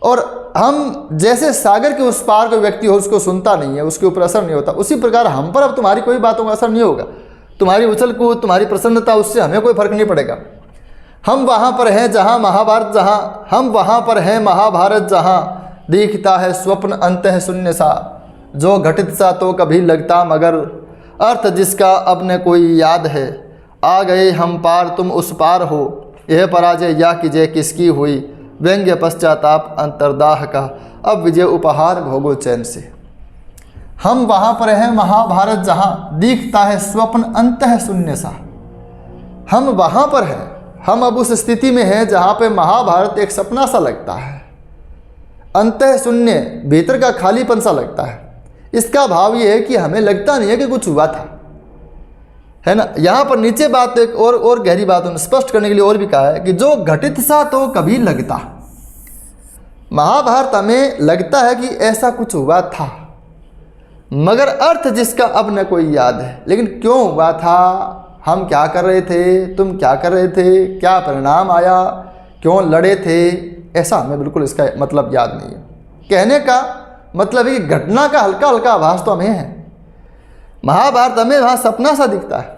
और हम जैसे सागर के उस पार कोई व्यक्ति हो उसको सुनता नहीं है, उसके ऊपर असर नहीं होता, उसी प्रकार हम पर अब तुम्हारी कोई बातों का असर नहीं होगा। तुम्हारी उछल कूद, तुम्हारी प्रसन्नता, उससे हमें कोई फर्क नहीं पड़ेगा। हम वहाँ पर हैं जहाँ महाभारत, जहाँ हम वहाँ पर हैं महाभारत, जहाँ दिखता है स्वप्न अंत है शून्य सा, जो घटित सा तो कभी लगता मगर, अर्थ जिसका अब न कोई याद है, आ गए हम पार तुम उस पार हो, यह पराजय या कि जय किसकी हुई, व्यंग्य पश्चाताप अंतर्दाह का, अब विजय उपहार भोगो चैन से। हम वहाँ पर हैं महाभारत, जहाँ दिखता है स्वप्न अंत है शून्य सा। हम वहाँ पर हैं, हम अब उस स्थिति में हैं जहाँ पे महाभारत एक सपना सा लगता है, अंत है शून्य, भीतर का खालीपन सा लगता है। इसका भाव ये है कि हमें लगता नहीं है कि कुछ हुआ था, है ना। यहाँ पर नीचे बात एक और गहरी बात उन्होंने स्पष्ट करने के लिए और भी कहा है कि जो घटित सा तो कभी लगता। महाभारत हमें लगता है कि ऐसा कुछ हुआ था, मगर अर्थ जिसका अब न कोई याद है। लेकिन क्यों हुआ था, हम क्या कर रहे थे, तुम क्या कर रहे थे, क्या परिणाम आया, क्यों लड़े थे, ऐसा हमें बिल्कुल इसका मतलब याद नहीं है। कहने का मतलब है कि घटना का हल्का हल्का आभास तो हमें है। महाभारत हमें वहाँ सपना सा दिखता है,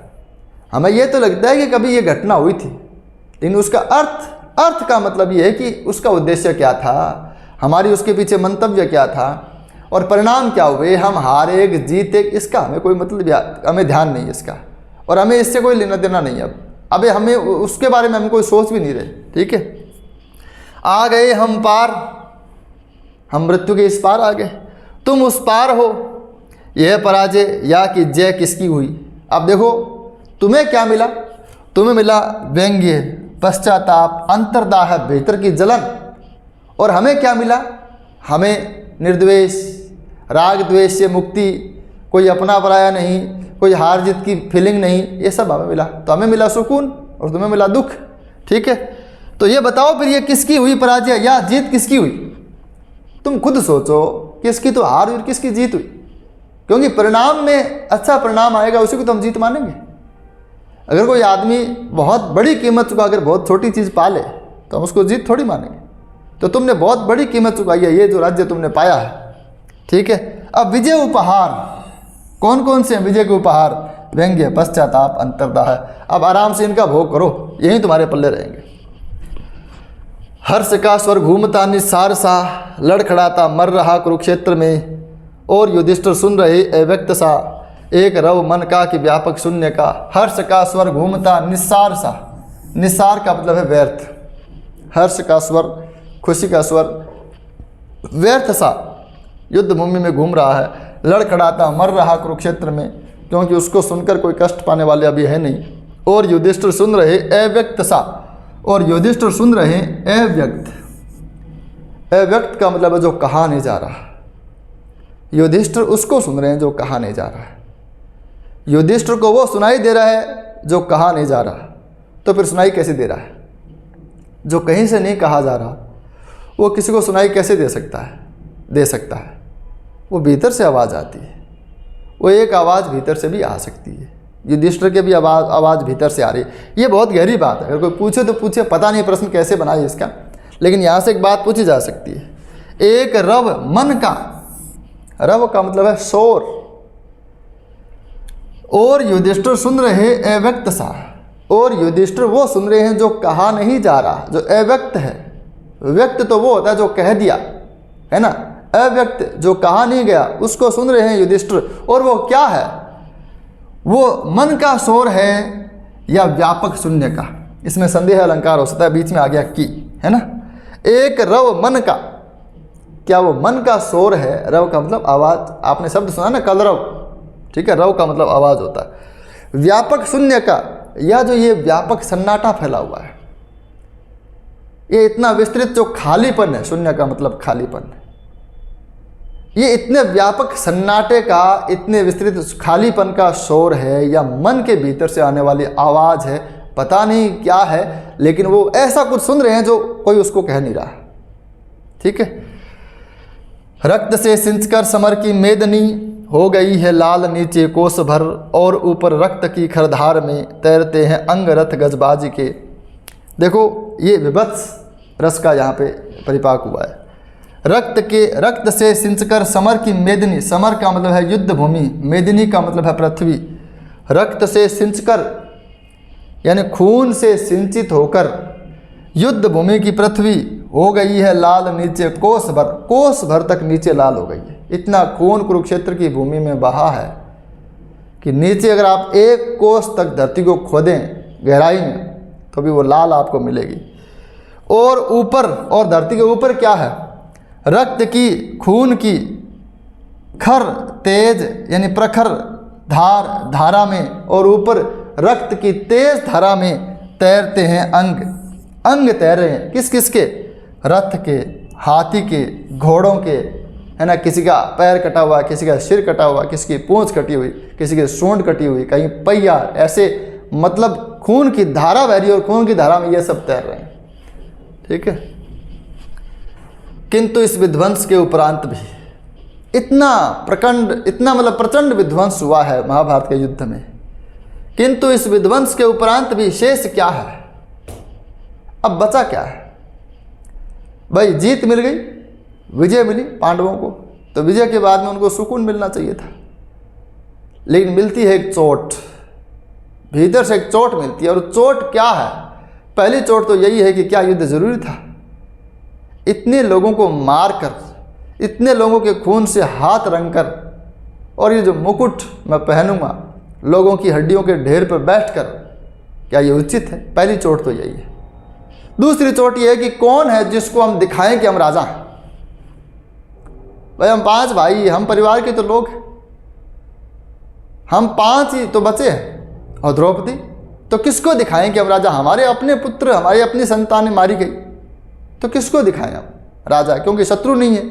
हमें ये तो लगता है कि कभी ये घटना हुई थी, लेकिन उसका अर्थ का मतलब ये है कि उसका उद्देश्य क्या था, हमारी उसके पीछे मंतव्य क्या था, और परिणाम क्या हुए, हम हारे जीते, इसका हमें कोई मतलब, हमें ध्यान नहीं है इसका, और हमें इससे कोई लेना देना नहीं है। अब हमें उसके बारे में हम कोई सोच भी नहीं रहे। ठीक है, आ गए हम पार, हम मृत्यु के इस पार आ गए, तुम उस पार हो, यह पराजय या कि जय किसकी हुई। अब देखो तुम्हें क्या मिला, तुम्हें मिला व्यंग्य, पश्चाताप, अंतर्दाह, भीतर की जलन, और हमें क्या मिला, हमें निर्द्वेष, राग द्वेष से मुक्ति, कोई अपना पराया नहीं, कोई हार जीत की फीलिंग नहीं, ये सब हमें मिला। तो हमें मिला सुकून और तुम्हें मिला दुख। ठीक है, तो ये बताओ फिर ये किसकी हुई पराजय या जीत किसकी हुई। तुम खुद सोचो, किसकी तो हार हुई और किसकी जीत हुई, क्योंकि परिणाम में अच्छा परिणाम आएगा उसी को तो हम जीत मानेंगे। अगर कोई आदमी बहुत बड़ी कीमत चुकाकर बहुत छोटी चीज़ पा ले तो हम उसको जीत थोड़ी मानेंगे। तो तुमने बहुत बड़ी कीमत चुकाई है, ये जो राज्य तुमने पाया है। ठीक है, अब विजय उपहार कौन कौन से हैं विजय के उपहार, व्यंग्य, पश्चाताप, अंतर्दाह। अब आराम से इनका भोग करो, यही तुम्हारे पल्ले रहेंगे। हर्ष का स्वर घूमता निस्सार सा, लड़खड़ाता मर रहा कुरुक्षेत्र में, और युधिष्ठिर सुन रहे अव्यक्त सा, एक रव मन का कि व्यापक शून्य का। हर्ष का स्वर घूमता निस्सार सा, निसार का मतलब है व्यर्थ, हर्ष का स्वर, खुशी का स्वर। व्यर्थ सा युद्ध भूमि में घूम रहा है, लड़खड़ाता मर रहा कुरुक्षेत्र में, क्योंकि उसको सुनकर कोई कष्ट पाने वाले अभी है नहीं। और युधिष्ठिर सुन रहे अव्यक्त सा, और युधिष्ठिर सुन रहे अव्यक्त। अव्यक्त का मतलब है जो कहा नहीं जा रहा। युधिष्ठिर उसको सुन रहे हैं जो कहा नहीं जा रहा है। युधिष्ठिर को वो सुनाई दे रहा है जो कहा नहीं जा रहा, तो फिर सुनाई कैसे दे रहा है? जो कहीं से नहीं कहा जा रहा वो किसी को सुनाई कैसे दे सकता है? दे सकता है। वो भीतर से आवाज़ आती है, वो एक आवाज़ भीतर से भी आ सकती है। युधिष्ठिर के भी आवाज़ भीतर से आ रही है। ये बहुत गहरी बात है, अगर कोई पूछे तो पूछे, पता नहीं प्रश्न कैसे बनाए इसका, लेकिन यहाँ से एक बात पूछी जा सकती है। एक रव मन का, रव का मतलब है शोर, और युधिष्ठिर सुन रहे अव्यक्त सा, और युधिष्ठिर वो सुन रहे हैं जो कहा नहीं जा रहा, जो अव्यक्त है। व्यक्त तो वो होता है जो कह दिया, है ना। अव्यक्त जो कहा नहीं गया उसको सुन रहे हैं युधिष्ठिर। और वो क्या है? वो मन का शोर है या व्यापक शून्य का? इसमें संदेह अलंकार हो सकता है, बीच में आ गया की, है ना। एक रव मन का, क्या वो मन का शोर है? रव का मतलब आवाज़, आपने शब्द सुना ना, कलरव, ठीक है। रव का मतलब आवाज़ होता है। व्यापक शून्य का, या जो ये व्यापक सन्नाटा फैला हुआ है, ये इतना विस्तृत जो खालीपन है, शून्य का मतलब खालीपन, ये इतने व्यापक सन्नाटे का, इतने विस्तृत खालीपन का शोर है, या मन के भीतर से आने वाली आवाज़ है, पता नहीं क्या है, लेकिन वो ऐसा कुछ सुन रहे हैं जो कोई उसको कह नहीं रहा, ठीक है। रक्त से सिंचकर समर की मेदनी, हो गई है लाल नीचे कोस भर, और ऊपर रक्त की खरधार में तैरते हैं अंग रथ गजबाजी के। देखो ये विभत्स रस का यहाँ पे परिपाक हुआ है। रक्त से सिंचकर समर की मेदिनी, समर का मतलब है युद्ध भूमि, मेदिनी का मतलब है पृथ्वी। रक्त से सिंचकर यानी खून से सिंचित होकर युद्ध भूमि की पृथ्वी हो गई है लाल नीचे कोस भर तक नीचे लाल हो गई है। इतना खून कुरुक्षेत्र की भूमि में बहा है कि नीचे अगर आप एक कोस तक धरती को खोदें गहराई में तो भी वो लाल आपको मिलेगी। और ऊपर, और धरती के ऊपर क्या है? रक्त की, खून की खर तेज यानी प्रखर धारा में, और ऊपर रक्त की तेज धारा में तैरते हैं अंग तैर रहे हैं। किस किस के? रथ के, हाथी के, घोड़ों के, है ना। किसी का पैर कटा हुआ, किसी का सिर कटा हुआ, किसी की पूंछ कटी हुई, किसी की सूंड कटी हुई, कहीं पहिया, ऐसे मतलब खून की धारा बह रही है और खून की धारा में ये सब तैर रहे हैं, ठीक है। किंतु इस विध्वंस के उपरांत भी इतना मतलब प्रचंड विध्वंस हुआ है महाभारत के युद्ध में, किंतु इस विध्वंस के उपरांत भी शेष क्या है? अब बचा क्या है? भाई जीत मिल गई, विजय मिली पांडवों को, तो विजय के बाद में उनको सुकून मिलना चाहिए था, लेकिन मिलती है एक चोट, भीतर से एक चोट मिलती है। और चोट क्या है? पहली चोट तो यही है कि क्या युद्ध जरूरी था? इतने लोगों को मारकर, इतने लोगों के खून से हाथ रंगकर, और ये जो मुकुट मैं पहनूंगा लोगों की हड्डियों के ढेर पर बैठकर, क्या ये उचित है? पहली चोट तो यही है। दूसरी चोट ये है कि कौन है जिसको हम दिखाएं कि हम राजा हैं। भाई हम 5 भाई, हम परिवार के तो लोग हैं, हम 5 ही तो बचे हैं, और द्रौपदी, तो किसको दिखाएं कि हम राजा? हमारे अपने पुत्र, हमारी अपनी संतानें मारी गई, तो किसको दिखाएं हम राजा? क्योंकि शत्रु नहीं है,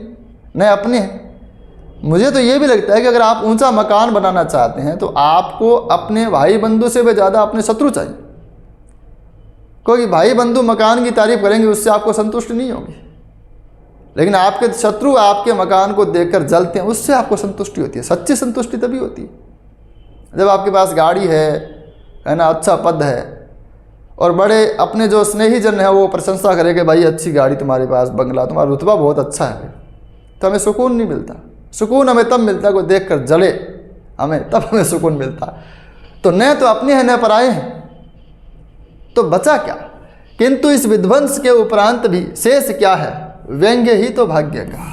न अपने हैं। मुझे तो ये भी लगता है कि अगर आप ऊंचा मकान बनाना चाहते हैं तो आपको अपने भाई बंधु से भी ज़्यादा अपने शत्रु चाहिए, क्योंकि भाई बंधु मकान की तारीफ करेंगे, उससे आपको संतुष्टि नहीं होगी, लेकिन आपके शत्रु आपके मकान को देखकर जलते हैं, उससे आपको संतुष्टि होती है। सच्ची संतुष्टि तभी होती है जब आपके पास गाड़ी है ना, अच्छा पद है, और बड़े अपने जो स्नेही जन हैं वो प्रशंसा करें कि भाई अच्छी गाड़ी तुम्हारे पास, बंगला, तुम्हारा रुतबा बहुत अच्छा है, तो हमें सुकून नहीं मिलता। सुकून हमें तब मिलता है कोई देख कर जले हमें, तब हमें सुकून मिलता। तो न तो अपने हैं न पराए हैं, तो बचा क्या? किंतु इस विध्वंस के उपरांत भी शेष क्या है? व्यंग्य ही तो भाग्य का,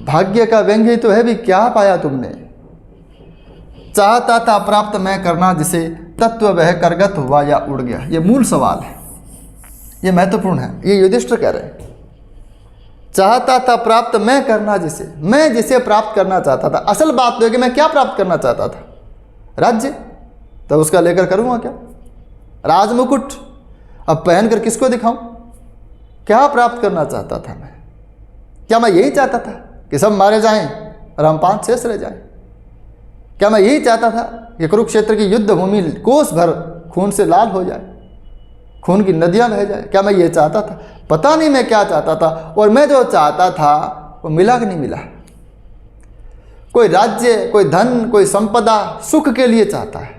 भाग्य का व्यंग्य ही तो है भी। क्या पाया तुमने? चाहता था प्राप्त मैं करना जिसे, तत्व वह करगत हुआ या उड़ गया? ये मूल सवाल है, ये महत्वपूर्ण है। ये युधिष्ठिर कह रहे हैं, चाहता था प्राप्त मैं करना जिसे, मैं जिसे प्राप्त करना चाहता था। असल बात तो है कि मैं क्या प्राप्त करना चाहता था? राज्य। तो उसका लेकर करूँगा क्या? राजमुकुट अब पहनकर किसको दिखाऊं? क्या प्राप्त करना चाहता था मैं? क्या मैं यही चाहता था कि सब मारे जाएं और हम 5 शेष रह जाएं? क्या मैं यही चाहता था कि कुरुक्षेत्र की युद्ध भूमि कोस भर खून से लाल हो जाए, खून की नदियां बह जाए? क्या मैं ये चाहता था? पता नहीं मैं क्या चाहता था। और मैं जो चाहता था वो मिला कि नहीं मिला? कोई राज्य, कोई धन, कोई संपदा सुख के लिए चाहता है।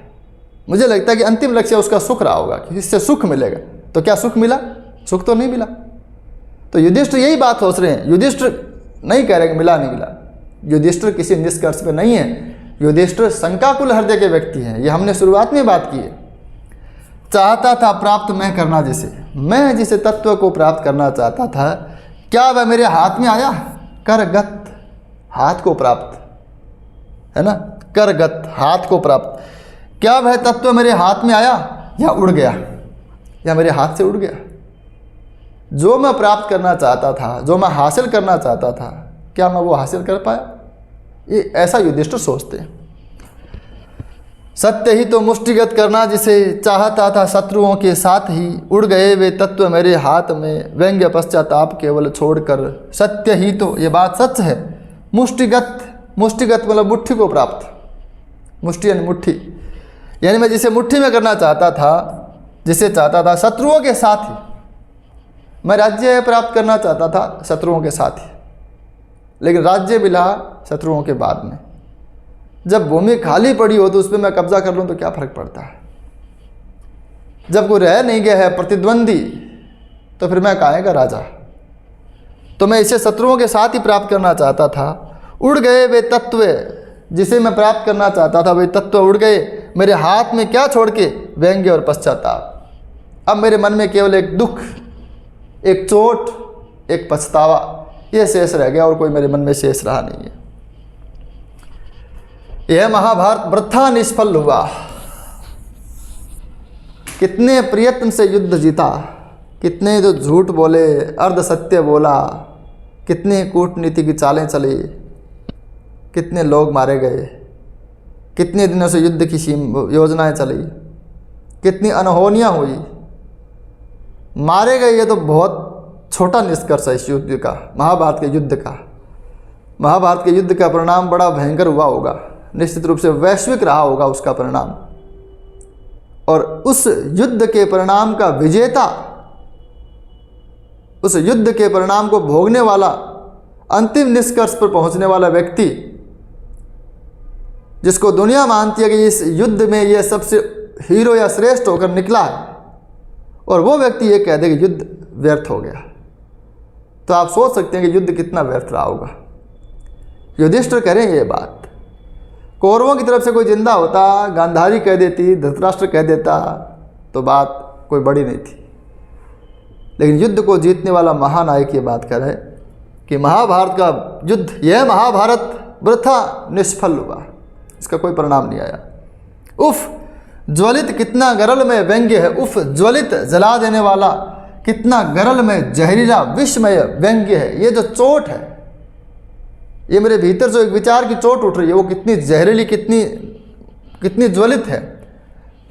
मुझे लगता है कि अंतिम लक्ष्य उसका सुख रहा होगा कि इससे सुख मिलेगा। तो क्या सुख मिला? सुख तो नहीं मिला। तो युधिष्ठिर यही बात सोच रहे हैं। युधिष्ठिर नहीं कह रहे कि मिला नहीं मिला। युधिष्ठिर किसी निष्कर्ष पे नहीं है। युधिष्ठिर शंकाकुल हृदय के व्यक्ति हैं। ये हमने शुरुआत में बात की है। चाहता था प्राप्त मैं करना जिसे, मैं जिसे तत्व को प्राप्त करना चाहता था, क्या वह मेरे हाथ में आया? करगत, हाथ को प्राप्त, है ना? करगत, हाथ को प्राप्त। क्या वह तत्व मेरे हाथ में आया या उड़ गया, या मेरे हाथ से उड़ गया? जो मैं प्राप्त करना चाहता था, जो मैं हासिल करना चाहता था, क्या मैं वो हासिल कर पाया? ये ऐसा युधिष्ठिर सोचते हैं। सत्य ही तो मुष्टिगत करना जिसे, चाहता था शत्रुओं के साथ ही, उड़ गए वे तत्व मेरे हाथ में, व्यंग्य पश्चाताप केवल छोड़कर। सत्य ही तो, ये बात सच है। मुष्टिगत, मुष्टिगत मतलब मुट्ठी को प्राप्त, मुष्टि यानी मुट्ठी, यानी मैं जिसे मुट्ठी में करना चाहता था, जिसे चाहता था शत्रुओं के साथ ही। मैं राज्य प्राप्त करना चाहता था शत्रुओं के साथ ही, लेकिन राज्य मिला शत्रुओं के बाद में। जब भूमि खाली पड़ी हो तो उस पर मैं कब्जा कर लूँ तो क्या फर्क पड़ता है? जब कोई रह नहीं गया है प्रतिद्वंदी, तो फिर मैं काहे का राजा? तो मैं इसे शत्रुओं के साथ ही प्राप्त करना चाहता था। उड़ गए वे तत्व, जिसे मैं प्राप्त करना चाहता था वे तत्व उड़ गए मेरे हाथ में, क्या छोड़ के? व्यंग्य और पश्चाताप। अब मेरे मन में केवल एक दुख, एक चोट, एक पछतावा, ये शेष रह गया और कोई मेरे मन में शेष रहा नहीं है। यह महाभारत वृथा निष्फल हुआ। कितने प्रयत्न से युद्ध जीता, कितने जो झूठ बोले, अर्ध सत्य बोला, कितने कूटनीति की चालें चली, कितने लोग मारे गए, कितने दिनों से युद्ध की योजनाएं चली, कितनी अनहोनियां हुई, मारे गए। ये तो बहुत छोटा निष्कर्ष है इस युद्ध का, महाभारत के युद्ध का। महाभारत के युद्ध का परिणाम बड़ा भयंकर हुआ होगा, निश्चित रूप से वैश्विक रहा होगा उसका परिणाम। और उस युद्ध के परिणाम का विजेता, उस युद्ध के परिणाम को भोगने वाला, अंतिम निष्कर्ष पर पहुंचने वाला व्यक्ति, जिसको दुनिया मानती है कि इस युद्ध में यह सबसे हीरो या श्रेष्ठ होकर निकला है, और वो व्यक्ति ये कह दे कि युद्ध व्यर्थ हो गया, तो आप सोच सकते हैं कि युद्ध कितना व्यर्थ रहा होगा। युधिष्ठिर करें ये बात। कौरवों की तरफ से कोई जिंदा होता, गांधारी कह देती, धृतराष्ट्र कह देता, तो बात कोई बड़ी नहीं थी। लेकिन युद्ध को जीतने वाला महानायक ये बात कर रहा है कि महाभारत का युद्ध, यह महाभारत वृथा निष्फल हुआ, इसका कोई परिणाम नहीं आया। उफ, ज्वलित कितना गरल में व्यंग्य है। उफ, ज्वलित जला देने वाला, कितना गरल में जहरीला विषमय व्यंग्य है। ये जो चोट है, ये मेरे भीतर जो एक विचार की चोट उठ रही है, वो कितनी जहरीली, कितनी ज्वलित है।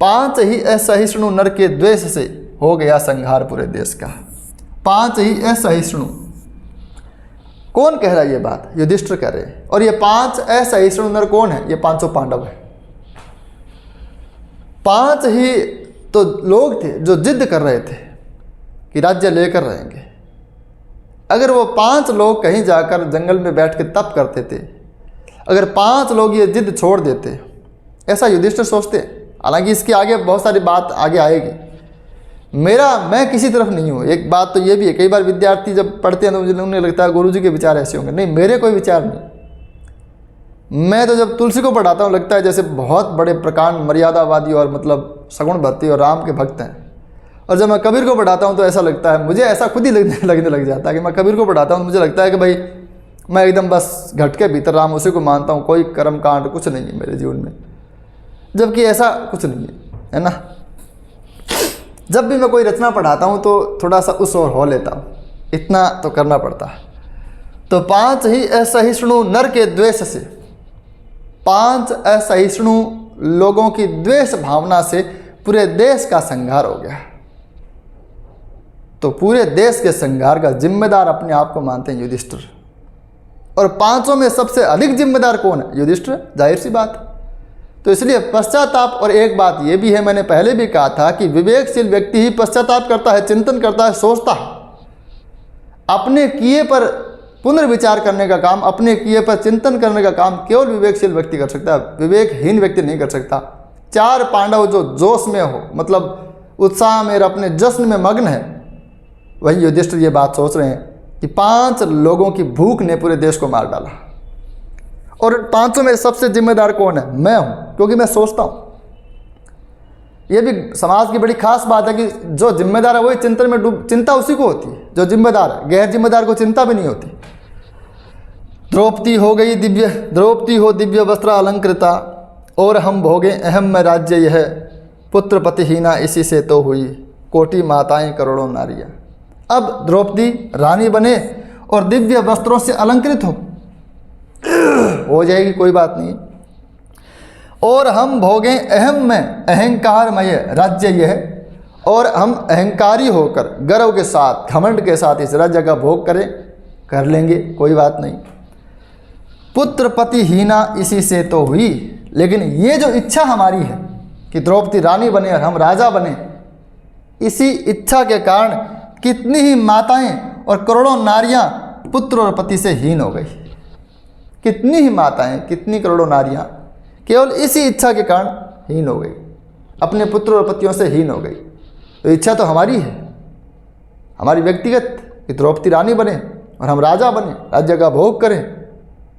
5 ही असहिष्णु नर के द्वेष से हो गया संहार पूरे देश का। 5 ही असहिष्णु। कौन कह रहा है ये बात? युधिष्ठिर कह रहे हैं। और ये 5 असहिष्णु नर कौन है? ये 500 पांडव है। 5 ही तो लोग थे जो जिद कर रहे थे कि राज्य लेकर रहेंगे। अगर वो 5 लोग कहीं जाकर जंगल में बैठ के तप करते थे, अगर 5 लोग ये जिद छोड़ देते, ऐसा युधिष्ठिर सोचते। हालांकि इसके आगे बहुत सारी बात आगे आएगी। मैं किसी तरफ नहीं हूँ। एक बात तो ये भी है, कई बार विद्यार्थी जब पढ़ते हैं तो मुझे उन्हें लगता है गुरुजी के विचार ऐसे होंगे। नहीं, मेरे कोई विचार नहीं। मैं तो जब तुलसी को पढ़ाता हूँ लगता है जैसे बहुत बड़े प्रकांड मर्यादावादी और मतलब सगुण भक्ति और राम के भक्त हैं। और जब मैं कबीर को पढ़ाता हूँ तो ऐसा लगता है, मुझे ऐसा खुद ही लगने लग जाता है कि मैं कबीर को पढ़ाता हूँ, मुझे लगता है कि भाई मैं एकदम बस घट के भीतर राम उसी को मानता हूँ, कोई कर्म कांड कुछ नहीं है मेरे जीवन में। जबकि ऐसा कुछ नहीं है। है ना। जब भी मैं कोई रचना पढ़ाता हूँ तो थोड़ा सा उस ओर हो लेता हूँ, इतना तो करना पड़ता है। तो 5 ही असहिष्णु नर के द्वेष से, 5 असहिष्णु लोगों की द्वेष भावना से पूरे देश का संहार हो गया। तो पूरे देश के संहार का जिम्मेदार अपने आप को मानते हैं युधिष्ठिर। और 5 में सबसे अधिक जिम्मेदार कौन है? युधिष्ठिर, जाहिर सी बात है। तो इसलिए पश्चाताप, और एक बात यह भी है, मैंने पहले भी कहा था कि विवेकशील व्यक्ति ही पश्चाताप करता है, चिंतन करता है, सोचता है। अपने किए पर पुनर्विचार करने का काम, अपने किए पर चिंतन करने का काम केवल विवेकशील व्यक्ति कर सकता है, विवेकहीन व्यक्ति नहीं कर सकता। 4 पांडव जो जोश में हो, मतलब उत्साह में, अपने जश्न में मग्न है, वही युधिष्ठिर ये बात सोच रहे हैं कि 5 लोगों की भूख ने पूरे देश को मार डाला। और 5 में सबसे जिम्मेदार कौन है? मैं हूं, क्योंकि मैं सोचता हूं। यह भी समाज की बड़ी खास बात है कि जो जिम्मेदार है वही चिंतन में चिंता उसी को होती है जो जिम्मेदार है, गैर जिम्मेदार को चिंता भी नहीं होती। द्रौपदी हो दिव्य वस्त्र अलंकृता, और हम भोगे अहम में राज्य यह, पुत्र पतिहीना इसी से तो हुई, कोटि माताएं करोड़ों नारियां। अब द्रौपदी रानी बने और दिव्य वस्त्रों से अलंकृत हो जाएगी, कोई बात नहीं। और हम भोगें अहम में अहंकारमय राज्य यह, और हम अहंकारी होकर गर्व के साथ, घमंड के साथ इस राज्य का भोग कर लेंगे, कोई बात नहीं। पुत्र पतिहीना इसी से तो हुई, लेकिन ये जो इच्छा हमारी है कि द्रौपदी रानी बने और हम राजा बने, इसी इच्छा के कारण कितनी ही माताएं और करोड़ों नारियां पुत्र और पति से हीन हो गई। कितनी ही माताएं, कितनी करोड़ों नारियां केवल इसी इच्छा के कारण हीन हो गई, अपने पुत्र और पतियों से हीन हो गई। तो इच्छा तो हमारी है, हमारी व्यक्तिगत, कि द्रौपदी रानी बने और हम राजा बने, राज्य का भोग करें,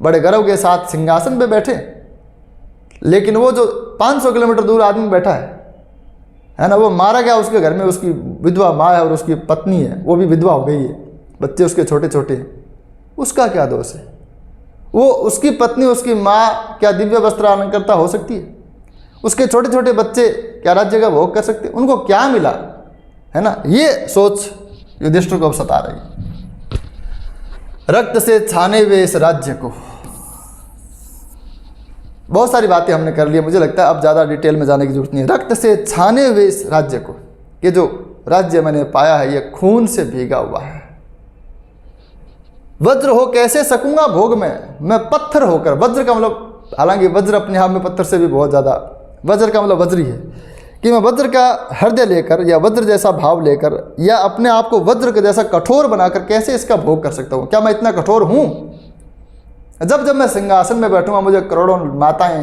बड़े गर्व के साथ सिंहासन पे बैठे। लेकिन वो जो 500 किलोमीटर दूर आदमी बैठा है ना, वो मारा गया, उसके घर में उसकी विधवा माँ है और उसकी पत्नी है, वो भी विधवा हो गई है, बच्चे उसके छोटे छोटे हैं, उसका क्या दोष है? वो उसकी पत्नी, उसकी माँ क्या दिव्य वस्त्र अलंकृता हो सकती है? उसके छोटे छोटे बच्चे क्या राज्य का भोग कर सकते? उनको क्या मिला, है ना? ये सोच युधिष्ठिर को अब सता रही। रक्त से छाने हुए इस राज्य को, बहुत सारी बातें हमने कर ली, मुझे लगता है अब ज़्यादा डिटेल में जाने की जरूरत नहीं है। रक्त से छाने हुए इस राज्य को, ये जो राज्य मैंने पाया है ये खून से भीगा हुआ है। वज्र हो कैसे सकूंगा भोग में, मैं पत्थर होकर, वज्र का मतलब, हालांकि वज्र अपने आप में पत्थर से भी बहुत ज़्यादा, वज्र का मतलब वज्री है कि मैं वज्र का हृदय लेकर या वज्र जैसा भाव लेकर या अपने आप को वज्र के जैसा कठोर बनाकर कैसे इसका भोग कर सकता हूँ? क्या मैं इतना कठोर हूँ? जब जब मैं सिंहासन में बैठूंगा मुझे करोड़ों माताएं,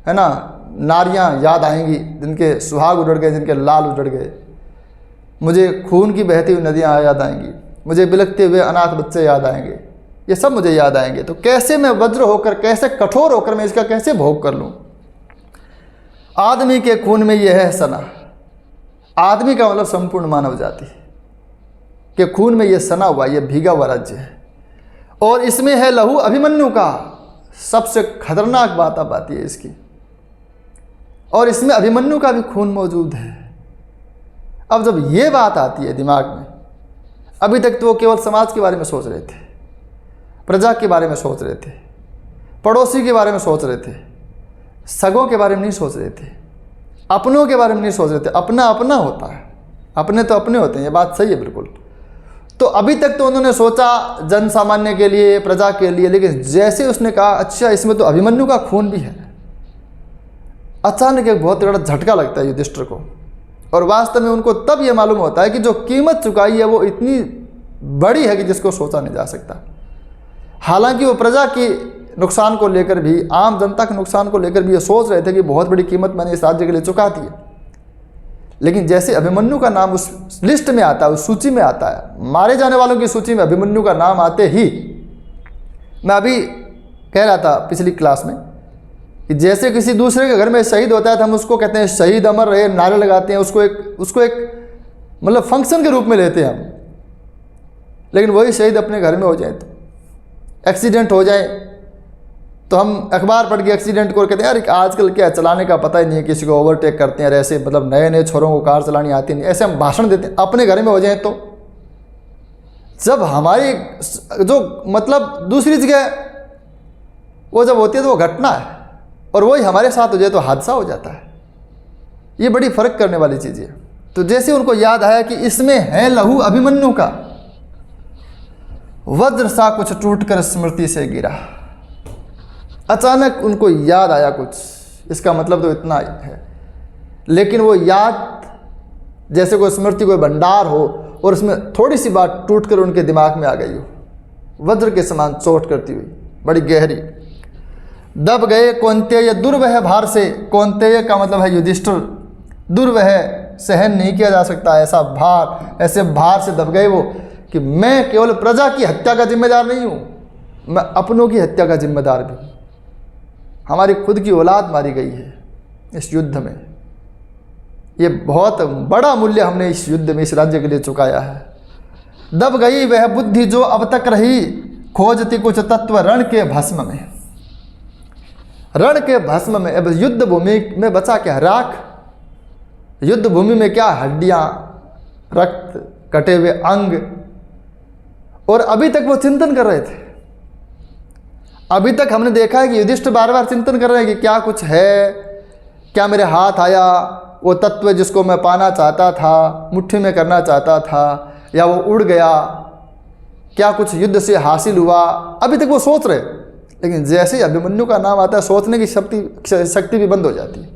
है ना, नारियां याद आएंगी, जिनके सुहाग उजड़ गए, जिनके लाल उजड़ गए। मुझे खून की बहती हुई नदियां याद आएंगी, मुझे बिलखते हुए अनाथ बच्चे याद आएंगे, ये सब मुझे याद आएंगे। तो कैसे मैं वज्र होकर, कैसे कठोर होकर मैं इसका कैसे भोग कर लूँ? आदमी के खून में यह है सना, आदमी का मतलब संपूर्ण मानव जाति के खून में यह सना हुआ, यह भीगा हुआ राज्य है। और इसमें है लहू अभिमन्यु का, सबसे खतरनाक बात अब आती है इसकी, और इसमें अभिमन्यु का भी खून मौजूद है। अब जब ये बात आती है दिमाग में, अभी तक तो वो केवल समाज के बारे में सोच रहे थे, प्रजा के बारे में सोच रहे थे, पड़ोसी के बारे में सोच रहे थे, सगों के बारे में नहीं सोच रहे थे, अपनों के बारे में नहीं सोच रहे थे। अपना अपना होता है, अपने तो अपने होते हैं, ये बात सही है बिल्कुल। तो अभी तक तो उन्होंने सोचा जन सामान्य के लिए, प्रजा के लिए, लेकिन जैसे उसने कहा अच्छा इसमें तो अभिमन्यु का खून भी है, अचानक एक बहुत बड़ा झटका लगता है युधिष्ठिर को। और वास्तव में उनको तब यह मालूम होता है कि जो कीमत चुकाई है वो इतनी बड़ी है कि जिसको सोचा नहीं जा सकता। हालांकि वो प्रजा की नुकसान को लेकर भी, आम जनता के नुकसान को लेकर भी ये सोच रहे थे कि बहुत बड़ी कीमत मैंने इस राज्य के लिए चुका दी है। लेकिन जैसे अभिमन्यु का नाम उस लिस्ट में आता है, उस सूची में आता है, मारे जाने वालों की सूची में अभिमन्यु का नाम आते ही, मैं अभी कह रहा था पिछली क्लास में कि जैसे किसी दूसरे के घर में शहीद होता है तो हम उसको कहते हैं शहीद अमर रहे, नारे लगाते हैं, उसको एक मतलब फंक्शन के रूप में लेते हैं हम। लेकिन वही शहीद अपने घर में हो जाए, तो एक्सीडेंट हो जाए, तो हम अखबार पढ़ के एक्सीडेंट को कहते हैं यार आजकल क्या चलाने का पता ही नहीं है, किसी को ओवरटेक करते हैं, ऐसे मतलब नए नए छोरों को कार चलानी आती नहीं, ऐसे हम भाषण देते हैं। अपने घर में हो जाए तो जब हमारी जो मतलब दूसरी जगह वो जब होती है तो वो घटना है, और वही हमारे साथ हो जाए तो हादसा हो जाता है। ये बड़ी फर्क करने वाली चीज़ है। तो जैसे उनको याद आया कि इसमें है लहू अभिमन्यु का, वज्र सा कुछ टूटकर स्मृति से गिरा। अचानक उनको याद आया कुछ, इसका मतलब तो इतना है, लेकिन वो याद जैसे कोई स्मृति कोई भंडार हो और उसमें थोड़ी सी बात टूटकर उनके दिमाग में आ गई हो, वज्र के समान चोट करती हुई, बड़ी गहरी। दब गए कौन्तेय दुर्वह भार से, कौन्तेय का मतलब है युधिष्ठिर, दुर्वह सहन नहीं किया जा सकता ऐसा भार, ऐसे भार से दब गए वो कि मैं केवल प्रजा की हत्या का जिम्मेदार नहीं हूँ, मैं अपनों की हत्या का जिम्मेदार भी हूँ। हमारी खुद की औलाद मारी गई है इस युद्ध में, ये बहुत बड़ा मूल्य हमने इस युद्ध में इस राज्य के लिए चुकाया है। दब गई वह बुद्धि जो अब तक रही, खोजती कुछ तत्व रण के भस्म में। रण के भस्म में, अब युद्ध भूमि में बचा क्या? राख। युद्ध भूमि में क्या? हड्डियां, रक्त, कटे हुए अंग। और अभी तक वो चिंतन कर रहे थे। अभी तक हमने देखा है कि युधिष्ठिर बार बार चिंतन कर रहे हैं कि क्या कुछ है, क्या मेरे हाथ आया वो तत्व जिसको मैं पाना चाहता था, मुट्ठी में करना चाहता था, या वो उड़ गया, क्या कुछ युद्ध से हासिल हुआ। अभी तक वो सोच रहे, लेकिन जैसे ही अभिमन्यु का नाम आता है सोचने की शक्ति भी बंद हो जाती है,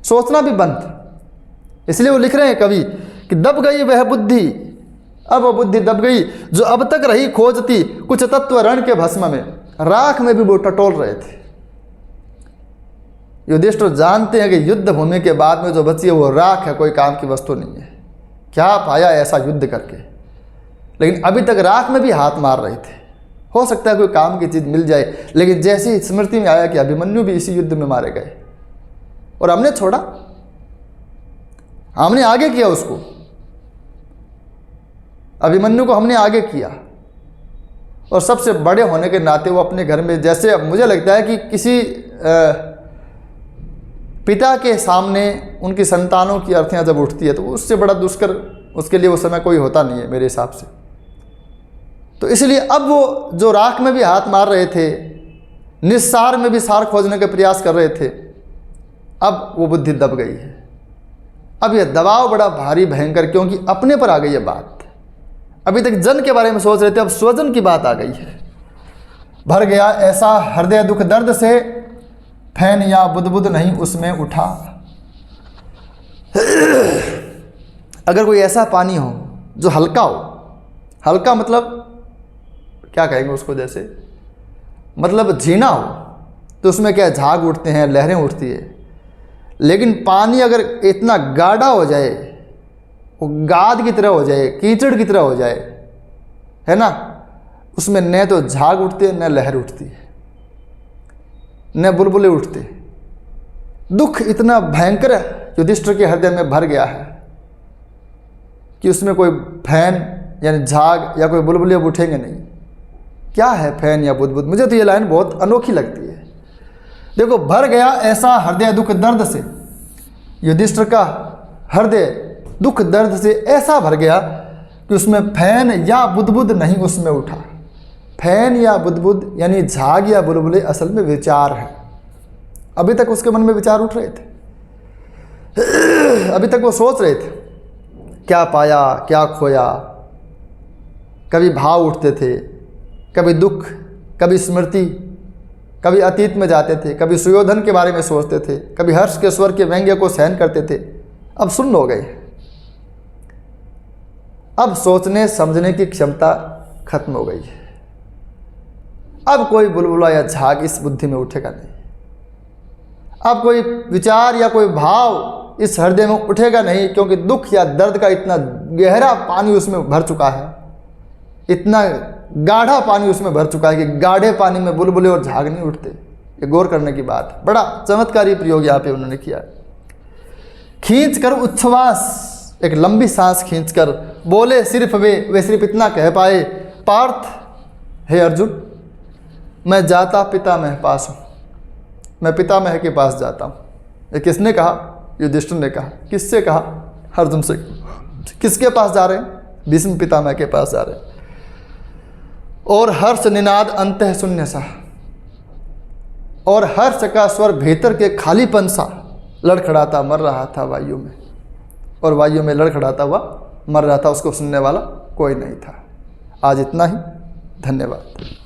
सोचना भी बंद। इसलिए वो लिख रहे हैं कवि कि दब गई वह बुद्धि, अब वो बुद्धि दब गई जो अब तक रही खोजती कुछ तत्व रण के भस्म में। राख में भी वो टटोल रहे थे। युधिष्ठिर जानते हैं कि युद्ध भूमि के बाद में जो बची है वो राख है, कोई काम की वस्तु नहीं है। क्या पाया ऐसा युद्ध करके, लेकिन अभी तक राख में भी हाथ मार रहे थे। हो सकता है कोई काम की चीज़ मिल जाए, लेकिन जैसे ही स्मृति में आया कि अभिमन्यु भी इसी युद्ध में मारे गए और हमने छोड़ा, हमने आगे किया उसको, अभिमन्यु को हमने आगे किया। और सबसे बड़े होने के नाते वो अपने घर में, जैसे अब मुझे लगता है कि किसी पिता के सामने उनकी संतानों की अर्थियां जब उठती है तो उससे बड़ा दुष्कर उसके लिए वो समय कोई होता नहीं है मेरे हिसाब से। तो इसलिए अब वो जो राख में भी हाथ मार रहे थे, निस्सार में भी सार खोजने का प्रयास कर रहे थे, अब वो बुद्धि दब गई है। अब यह दबाव बड़ा भारी भयंकर, क्योंकि अपने पर आ गई है बात। अभी तक जन के बारे में सोच रहे थे, अब स्वजन की बात आ गई है। भर गया ऐसा हृदय दुख दर्द से, फैन या बुदबुद नहीं उसमें उठा। अगर कोई ऐसा पानी हो जो हल्का हो, हल्का मतलब क्या कहेंगे उसको, जैसे मतलब झीना हो, तो उसमें क्या झाग उठते हैं, लहरें उठती है। लेकिन पानी अगर इतना गाढ़ा हो जाए, वो गाद की तरह हो जाए, कीचड़ की तरह हो जाए, है ना, उसमें न तो झाग उठते न लहर उठती है, न बुलबुले उठते। दुख इतना भयंकर युधिष्ठिर के हृदय में भर गया है कि उसमें कोई फैन यानी झाग या कोई बुलबुले उठेंगे नहीं। क्या है फैन या बुदबुद? मुझे तो ये लाइन बहुत अनोखी लगती है। देखो, भर गया ऐसा हृदय दुख दर्द से, युधिष्ठिर का हृदय दुख दर्द से ऐसा भर गया कि उसमें फैन या बुदबुद नहीं उसमें उठा। फैन या बुदबुद यानी झाग या बुलबुले असल में विचार है। अभी तक उसके मन में विचार उठ रहे थे, अभी तक वो सोच रहे थे क्या पाया क्या खोया। कभी भाव उठते थे, कभी दुख, कभी स्मृति, कभी अतीत में जाते थे, कभी सुयोधन के बारे में सोचते थे, कभी हर्ष के स्वर के व्यंग्य को सहन करते थे। अब सुन्न हो गए, अब सोचने समझने की क्षमता खत्म हो गई है। अब कोई बुलबुला या झाग इस बुद्धि में उठेगा नहीं। अब कोई विचार या कोई भाव इस हृदय में उठेगा नहीं, क्योंकि दुख या दर्द का इतना गहरा पानी उसमें भर चुका है, इतना गाढ़ा पानी उसमें भर चुका है कि गाढ़े पानी में बुलबुले और झाग नहीं उठते। ये गौर करने की बात है। बड़ा चमत्कारी प्रयोग यहाँ पे उन्होंने किया। खींच कर उच्छ्वास, एक लंबी सांस खींचकर बोले सिर्फ वे सिर्फ इतना कह पाए, पार्थ हे अर्जुन, मैं जाता पितामह पास हूँ, मैं पितामह के पास जाता हूँ। ये किसने कहा? युधिष्ठिर ने कहा। किससे कहा? अर्जुन से। किसके पास जा रहे हैं? भीष्म पितामह के पास जा रहे हैं। और हर्ष निनाद अंतः शून्य सा, और हर्ष का स्वर भीतर के खालीपन सा लड़खड़ाता मर रहा था वायु में, और वायु में लड़खड़ाता हुआ मर रहा था, उसको सुनने वाला कोई नहीं था। आज इतना ही, धन्यवाद।